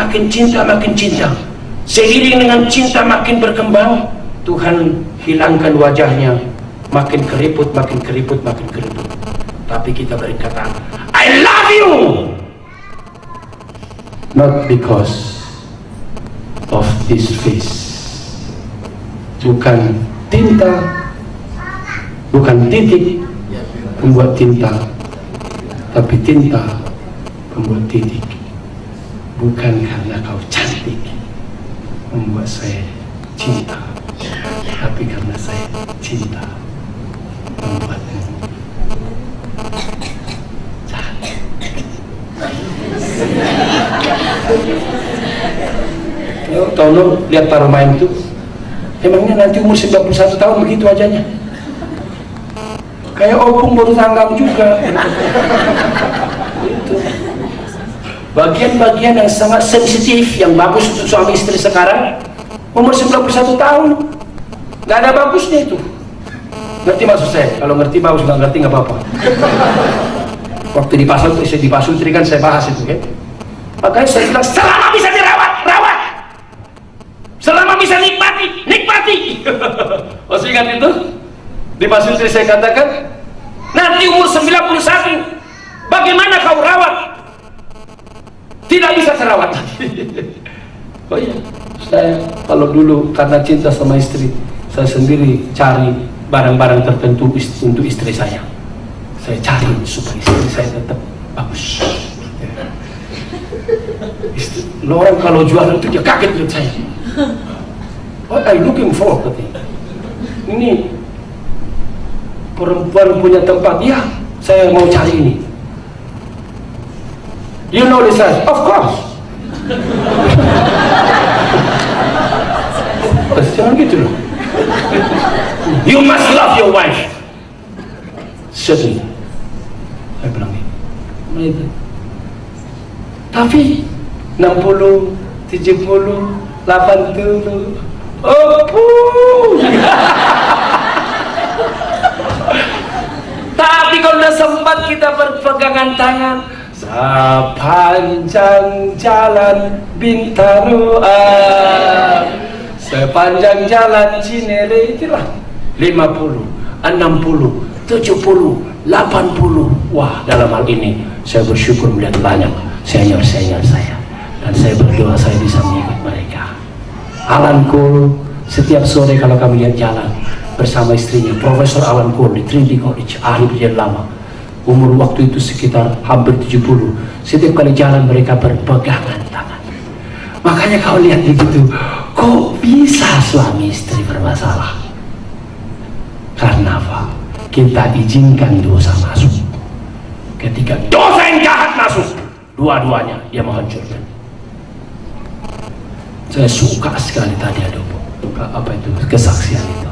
Seiring dengan cinta makin berkembang, Tuhan hilangkan wajahnya, makin keriput. Tapi kita berkata, I love you, not because of this face. Bukan titik membuat tinta, tapi tinta membuat titik. Bukan karena kau cantik membuat saya cinta, tapi karena saya cinta membuat Tono lihat para main itu, emangnya nanti umur 91 tahun begitu ajanya? Kayak opung baru tanggap juga. Itu bagian-bagian yang sangat sensitif, yang bagus untuk suami istri sekarang umur 91 tahun, nggak ada bagusnya itu. Ngerti maksud saya? Kalau ngerti bagus, nggak ngerti nggak apa-apa. Waktu di pasutri kan saya bahas itu kan. Makanya saya bilang selama bisa dirawat, rawat. Selama bisa nikmati. Masih ingat itu? Di pasutri saya katakan, nanti umur 91, bagaimana kau rawat? Tidak bisa terawat lagi. Oh iya, saya kalau dulu karena cinta sama istri, saya sendiri cari barang-barang tertentu untuk istri saya. Saya cari supaya istri saya tetap bagus. Lo orang kalau jual itu dia kaget lihat saya. What are you looking for? Katanya. Ini perempuan punya tempat, ya saya mau cari ini. You know this, of course. Jangan gitu loh. You must love your wife. Certainly. Saya bilang gitu. Tapi 60, 70, 80, tapi kalau udah sempat kita berpegangan tangan, sepanjang jalan Bintaro, sepanjang jalan Cinere, itulah 50, 60, 70, 80. Wah, dalam hal ini saya bersyukur melihat banyak senior-senior saya, dan saya berdoa saya bisa mengikut mereka. Alan Cole, setiap sore kalau kami lihat jalan bersama istrinya, Profesor Alan Cole di Trinity College, ahli perjanjian lama, umur waktu itu sekitar hampir 70. Setiap kali jalan mereka berpegangan tangan. Makanya kau lihat begitu, kok bisa suami istri bermasalah? Karena apa? Kita izinkan dosa masuk. Ketika dosa yang jahat masuk, dua-duanya dia menghancurkan. Saya suka sekali tadi ada apa itu kesaksian itu.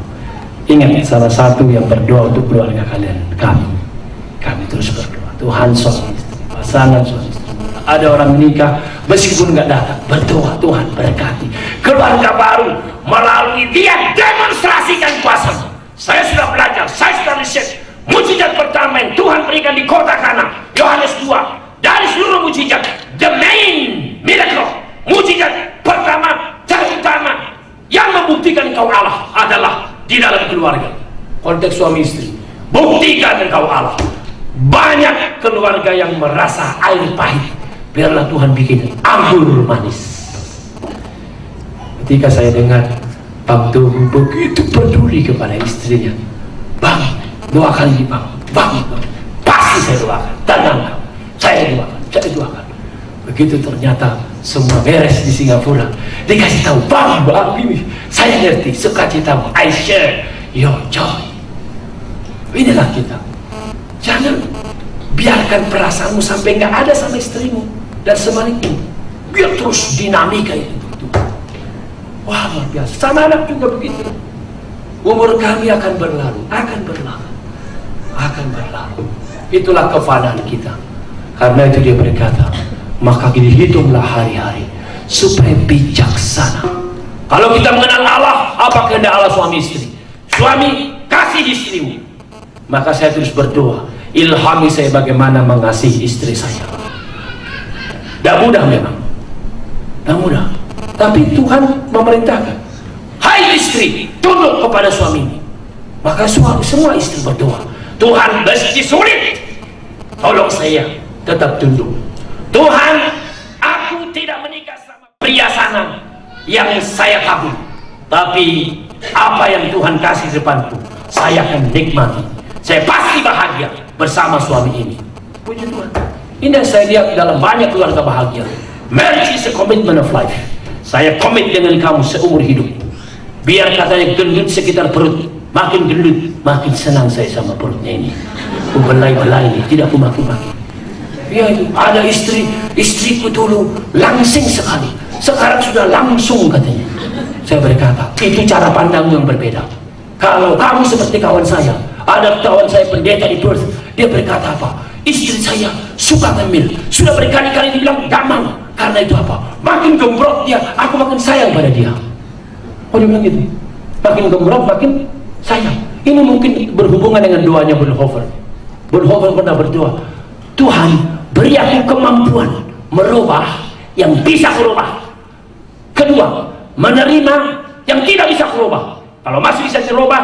Ingat, salah satu yang berdoa untuk keluarga kalian, kami terus berdoa. Tuhan suami istri, pasangan suami istri. Ada orang menikah meskipun nggak datang, berdoa Tuhan berkati keluarga baru melalui dia demonstrasikan kuasa. Saya sudah belajar, saya sudah riset. Mujizat pertama yang Tuhan berikan di kota Kana, Yohanes 2, dari seluruh mujizat, the main miracle, mujizat pertama terutama yang membuktikan engkau Allah adalah di dalam keluarga. Konteks suami istri, buktikan engkau Allah. Banyak keluarga yang merasa air pahit, biarlah Tuhan bikin anggur manis. Ketika saya dengar Bang Tuhu begitu peduli kepada istrinya, Bang, doakan ini Bang, pasti saya doakan, tenang, saya doakan. Begitu ternyata semua beres di Singapura, dikasih tahu, Bang ini, saya ngerti, sukacitamu, I share your joy. Inilah kita. Jangan biarkan perasaanmu sampai nggak ada sama istrimu, dan sebaliknya, biar terus dinamika itu. Wah, luar biasa. Sama anak juga begitu. Umur kami akan berlalu. Itulah kefanaan kita. Karena itu dia berkata, maka dihitunglah hari-hari supaya bijaksana. Kalau kita mengenal Allah, apa kehendak Allah suami istri? Suami, kasih istrimu. Maka saya terus berdoa, ilhami saya bagaimana mengasihi istri saya. Tidak mudah memang, tidak mudah. Tapi Tuhan memerintahkan, hai istri, tunduk kepada suamimu. Maka semua istri berdoa, Tuhan, meski sulit, tolong saya tetap tunduk. Tuhan, aku tidak menikah sama pria sana yang saya kagum, tapi apa yang Tuhan kasih depanku, saya akan nikmati. Saya pasti bahagia bersama suami ini. Puji Tuhan. Ini yang saya lihat dalam banyak keluarga bahagia. Marriage is a commitment of life. Saya komit dengan kamu seumur hidup. Biar katanya gendut sekitar perut, makin gendut, makin senang saya sama perutnya ini. Ku belai-belai ini, tidak ku maki-maki. Ya, ada istriku dulu langsing sekali. Sekarang sudah langsung katanya. Saya berkata, itu cara pandang yang berbeda. Kalau kamu seperti kawan saya, ada kawan saya pendeta di Perth, dia berkata apa? Istri saya suka ngemil, sudah berkali-kali dibilang gak mau. Karena itu apa? Makin gembrot dia, aku makin sayang pada dia. Oh, dia bilang gitu. Makin gembrot, makin sayang. Ini mungkin berhubungan dengan doanya Bonhoeffer. Bonhoeffer pernah berdoa, Tuhan beri aku kemampuan merubah yang bisa kurubah. Kedua, menerima yang tidak bisa kurubah. Kalau masih bisa dirubah,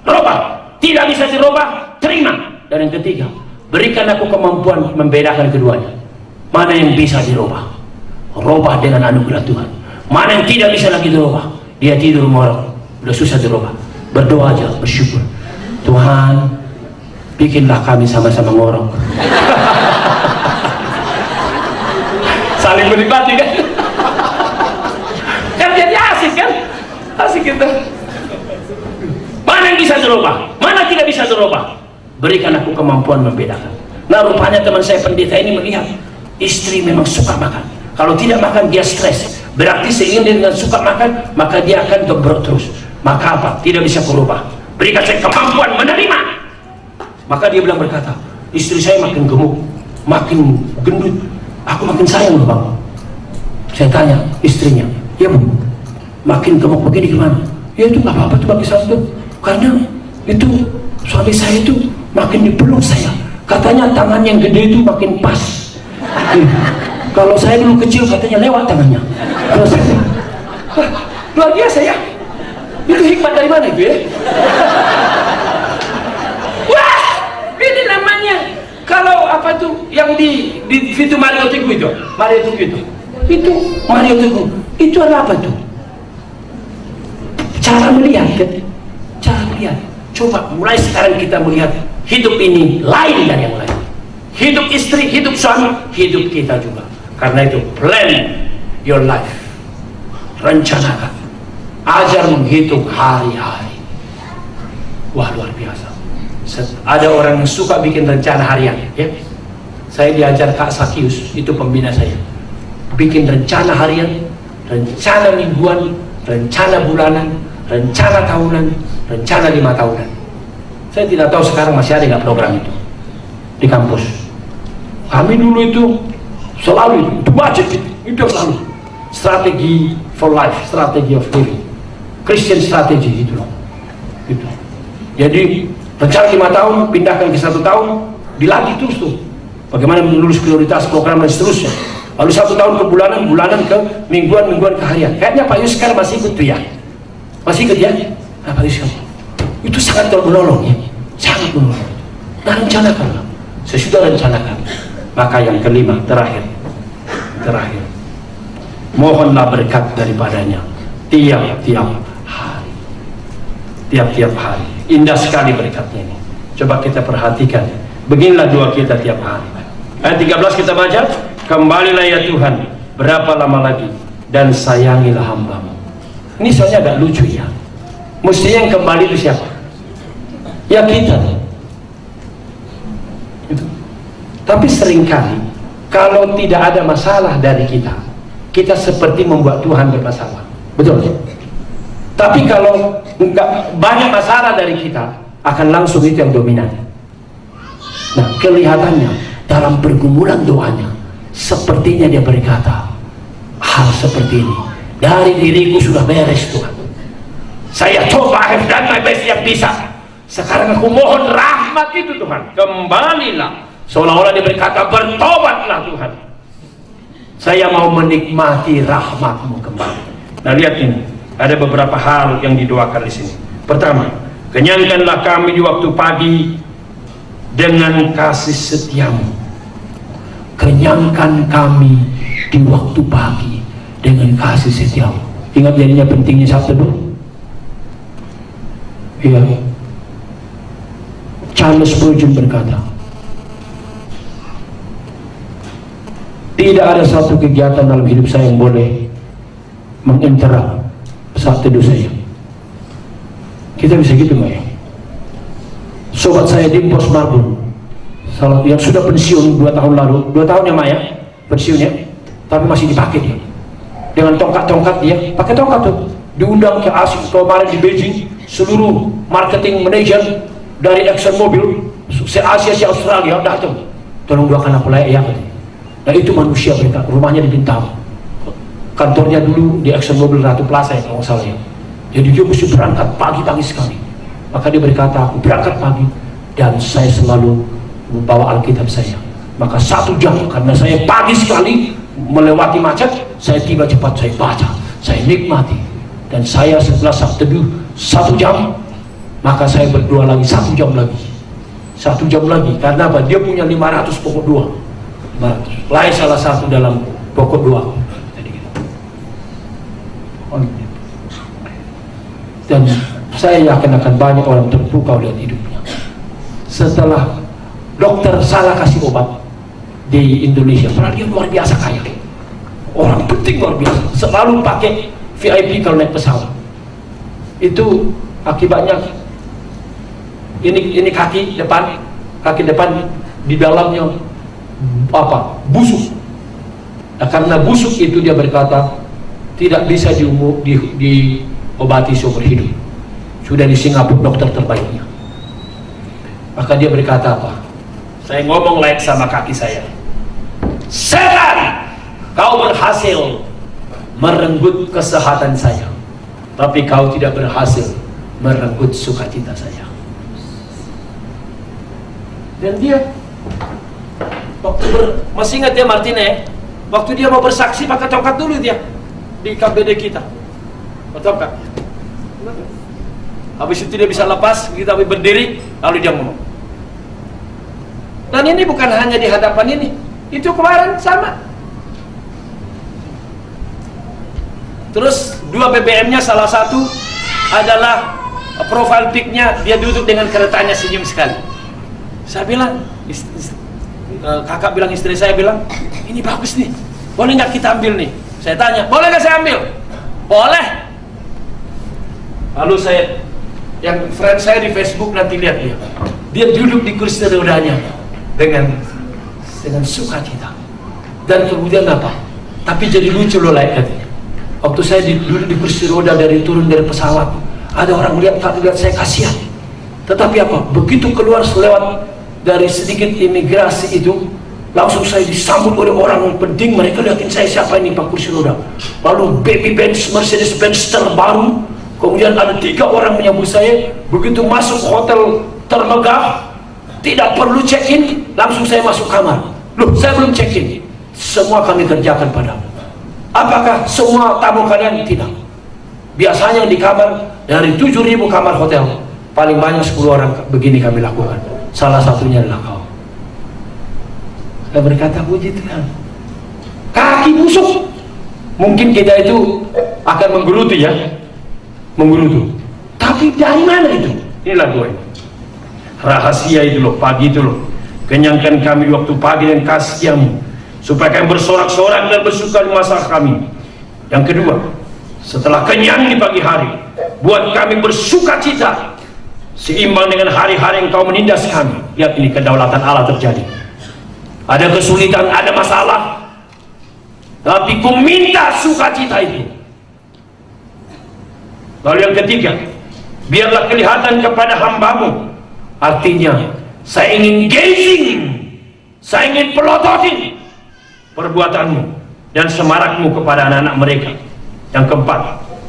rubah. Tidak bisa dirubah, terima. Dan yang ketiga, berikan aku kemampuan membedakan keduanya. Mana yang bisa dirubah, rubah dengan anugerah Tuhan. Mana yang tidak bisa lagi dirubah, dia tidur morok, udah susah dirubah. Berdoa aja, bersyukur. Tuhan, bikinlah kami sama-sama ngorok. Saling menikmati kan? Kan jadi asik kan? Asik kita. Mana yang bisa dirubah, mana tidak bisa dirubah, berikan aku kemampuan membedakan. Nah, rupanya teman saya pendeta ini melihat istri memang suka makan. Kalau tidak makan dia stres. Berarti seiring dengan suka makan, maka dia akan gembrot terus. Maka apa? Tidak bisa berubah. Berikan saya kemampuan menerima. Maka dia bilang berkata, istri saya makin gemuk, makin gendut, aku makin sayang loh bang. Saya tanya istrinya, ya bu, makin gemuk begini gimana? Ya itu nggak apa-apa tuh bagi saya tuh, karena itu suami saya itu makin dipeluk saya. Katanya tangan yang gede itu makin pas. Kalau saya dulu kecil katanya lewat tangannya. Terus, luar biasa ya. Itu hikmat dari mana itu ya? Wah, ini namanya kalau apa tuh yang di Vito Mario Teguh itu, itu Mario Teguh itu ada apa tuh? Cara melihat kan? Cara melihat. Coba mulai sekarang kita melihat hidup ini lain dari yang lain. Hidup istri, hidup suami, hidup kita juga. Karena itu plan your life. Rencanakan. Ajar menghitung hari-hari. Wah, luar biasa. Ada orang yang suka bikin rencana harian ya. Saya diajar Kak Sakius, itu pembina saya. Bikin rencana harian, rencana mingguan, rencana bulanan, rencana tahunan, rencana 5 tahunan. Saya tidak tahu sekarang masih ada nggak program itu di kampus. Kami dulu itu selalu itu wajib, itu selalu strategi for life, strategi of living, Christian strategi gitu loh. Gitu. Jadi rencana 5 tahun pindahkan ke 1 tahun, dilatih terus tuh. Bagaimana menulis prioritas program dan seterusnya. Lalu 1 tahun ke bulanan, bulanan ke mingguan, mingguan ke harian. Kayaknya Pak Yus sekarang masih ikut tuh ya. Masih ikut ya? Nah, Pak Yus itu sangat menolong ya, sangat menolong. Nah, rencanakanlah. Sesudah rencanakan, maka yang kelima, terakhir, mohonlah berkat daripadanya tiap-tiap hari. Tiap-tiap hari. Indah sekali berkatnya ini. Coba kita perhatikan. Beginilah doa kita tiap hari. Ayat 13 kita baca, kembalilah ya Tuhan, berapa lama lagi, dan sayangilah hambamu. Ini soalnya agak lucu ya. Mestinya yang kembali itu siapa? Ya kita. Itu. Tapi seringkali kalau tidak ada masalah dari kita, kita seperti membuat Tuhan bermasalah. Betul? Tapi kalau nggak banyak masalah dari kita, akan langsung itu yang dominan. Nah, kelihatannya dalam pergumulan doanya, sepertinya dia berkata hal seperti ini, dari diriku sudah beres Tuhan, saya coba, I have done my best yang bisa, sekarang aku mohon rahmat itu Tuhan, kembalilah. Seolah-olah dia berkata, bertobatlah Tuhan, saya mau menikmati rahmatmu kembali. Nah, lihat ini, ada beberapa hal yang didoakan di sini. Pertama, kenyangkanlah kami di waktu pagi dengan kasih setiamu. Kenyangkan kami di waktu pagi dengan kasih setiamu. Ingat jadinya pentingnya Sabtu dulu. Iya. Charles Spurgeon berkata, tidak ada satu kegiatan dalam hidup saya yang boleh menginterrupt saat teduh saya. Kita bisa gitu nggak ya? Sobat saya di Pos Marbun, yang sudah pensiun 2 tahun lalu, 2 tahun ya Maya pensiunnya, tapi masih dipakai dia. dengan tongkat-tongkat, dia pakai tongkat tuh, diundang ke Asia kemarin di Beijing, seluruh marketing manager dari Exxon Mobil se-Asia, se-Australia datang, tolong doakan aku layak ya. Nah itu manusia mereka, rumahnya di Bintaro, kantornya dulu di Exxon Mobil Ratu Plaza ya kalau nggak salah ya. Jadi dia mesti berangkat pagi-pagi sekali. Maka dia berkata, aku berangkat pagi dan saya selalu membawa Alkitab saya. Maka 1 jam, karena saya pagi sekali melewati macet, saya tiba cepat, saya baca, saya nikmati. Dan saya setelah teduh 1 jam, maka saya berdoa lagi 1 jam lagi. 1 jam lagi, karena apa? Dia punya 500 pokok doa. 500. Lain salah satu dalam pokok doa. Dan saya yakin akan banyak orang terpukau lihat hidupnya. Setelah dokter salah kasih obat di Indonesia, padahal dia luar biasa kaya, orang penting luar biasa, selalu pakai VIP kalau naik pesawat. Itu akibatnya ini kaki depan di dalamnya apa? Busuk. Nah, karena busuk itu dia berkata tidak bisa diobati seumur hidup. Sudah di Singapura dokter terbaiknya. Maka dia berkata apa? Saya ngomong lain sama kaki saya. Setan, kau berhasil merenggut kesehatan saya, tapi kau tidak berhasil merenggut sukacita saya. Dan dia masih ingat ya Martine, waktu dia mau bersaksi pakai tongkat dulu dia di KBD kita, tongkat. Habis itu dia bisa lepas, kita berdiri, lalu dia ngomong. Dan ini bukan hanya di hadapan ini, itu kemarin sama. Terus 2 BBM-nya salah satu adalah profile pic-nya dia duduk dengan keretanya senyum sekali. Saya bilang, kakak bilang, istri saya bilang, ini bagus nih, boleh nggak kita ambil nih? Saya tanya, boleh nggak saya ambil? Boleh. Lalu saya, yang friend saya di Facebook nanti lihat dia duduk di kursi rodanya dengan sukacita. Dan kemudian apa? Tapi jadi lucu loh katanya. Waktu saya duduk di kursi roda turun dari pesawat, ada orang lihat saya kasihan. Tetapi apa? Begitu keluar lewat dari sedikit imigrasi itu, langsung saya disambut oleh orang penting. Mereka lihatin saya, siapa ini Pak kursi roda. Lalu baby Benz, Mercedes Benz terbaru. Kemudian ada 3 orang menyambut saya. Begitu masuk hotel termegah, tidak perlu check-in, langsung saya masuk kamar. Loh, saya belum check-in. Semua kami kerjakan padamu. Apakah semua tamu kalian? Tidak. Biasanya di kamar, dari 7.000 kamar hotel, paling banyak 10 orang begini kami lakukan. Salah satunya adalah kau. Saya berkata, puji Tuhan. Kaki busuk. Mungkin kita itu akan menggerutu ya, menggerutu. Tapi dari mana itu? Inilah doa. Rahasia itu loh, pagi itu loh. Kenyangkan kami waktu pagi dan kasih-Mu, supaya kami bersorak-sorak dan bersuka di masa kami. Yang kedua, setelah kenyang di pagi hari, buat kami bersuka cita seimbang dengan hari-hari Engkau menindas kami. Lihat ini kedaulatan Allah terjadi. Ada kesulitan, ada masalah, tapi ku minta sukacita itu. Lalu yang ketiga, biarlah kelihatan kepada hamba-Mu. Artinya, saya ingin gazing, saya ingin pelototin perbuatan-Mu dan semarak-Mu kepada anak-anak mereka. Yang keempat,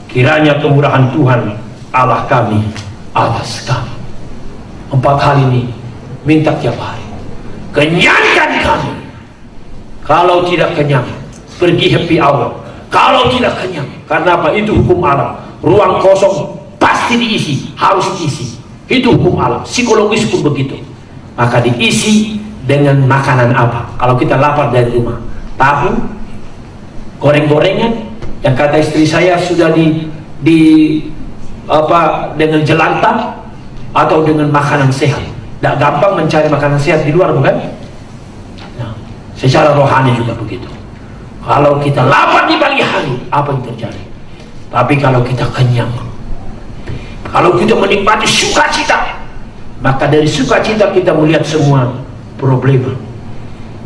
kiranya kemurahan Tuhan Allah kami atas kami. 4 hal ini minta tiap hari. Kenyangkan kami. Kalau tidak kenyang, pergi happy hour. Kalau tidak kenyang, karena apa? Itu hukum alam. Ruang kosong pasti diisi, harus diisi. Itu hukum alam. Psikologis pun begitu. Maka diisi dengan makanan apa? Kalau kita lapar dari rumah, tahu, goreng-gorengan, yang kata istri saya sudah dengan jelantah atau dengan makanan sehat. Tidak gampang mencari makanan sehat di luar, bukan? Nah, secara rohani juga begitu. Kalau kita lapar di pagi hari, apa yang terjadi? Tapi kalau kita kenyang, kalau kita menikmati sukacita, maka dari sukacita kita melihat semua problema.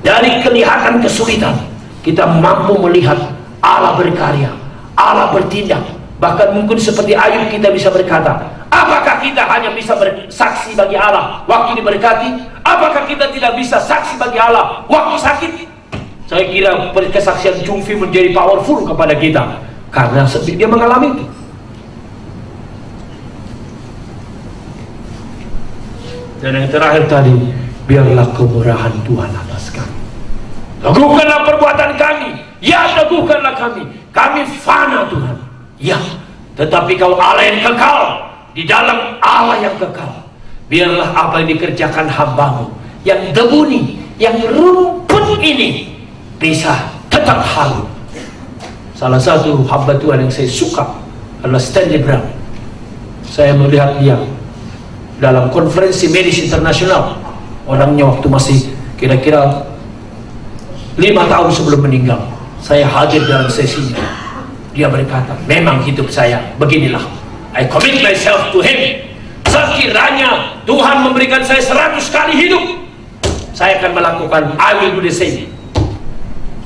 Dari kelihatan kesulitan, kita mampu melihat Allah berkarya, Allah bertindak. Bahkan mungkin seperti Ayub kita bisa berkata, apakah kita hanya bisa bersaksi bagi Allah waktu diberkati? Apakah kita tidak bisa saksi bagi Allah waktu sakit? Saya kira kesaksian Jungfi menjadi powerful kepada kita karena dia mengalami itu. Dan yang terakhir tadi, biarlah kemurahan Tuhan atas kami. Teguhkanlah perbuatan kami, ya teguhkanlah kami. Kami fana Tuhan, ya, tetapi Kau Allah yang kekal, di dalam Allah yang kekal. Biarlah apa yang dikerjakan hamba-Mu, yang debu ini, yang rumput ini, bisa tetap halus. Salah satu hamba Tuhan yang saya suka adalah Stanley Brown. Saya melihat dia dalam konferensi medis internasional. Orangnya waktu masih kira-kira 5 tahun sebelum meninggal, saya hadir dalam sesinya. Dia berkata, memang hidup saya beginilah, I commit myself to Him. Sekiranya Tuhan memberikan saya 100 kali hidup, saya akan melakukan I will do the same.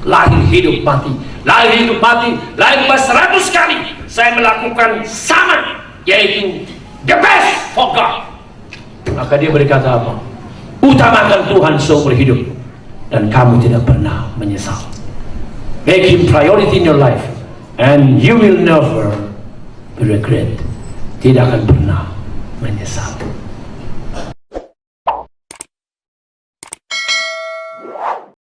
Lahir hidup mati, lahir hidup mati, lahir 100 kali saya melakukan sama, yaitu the best for God. Maka dia berkata apa? Utamakan Tuhan seumur hidup dan kamu tidak pernah menyesal. Make Him priority in your life and you will never regret. Tidak akan pernah menyesal.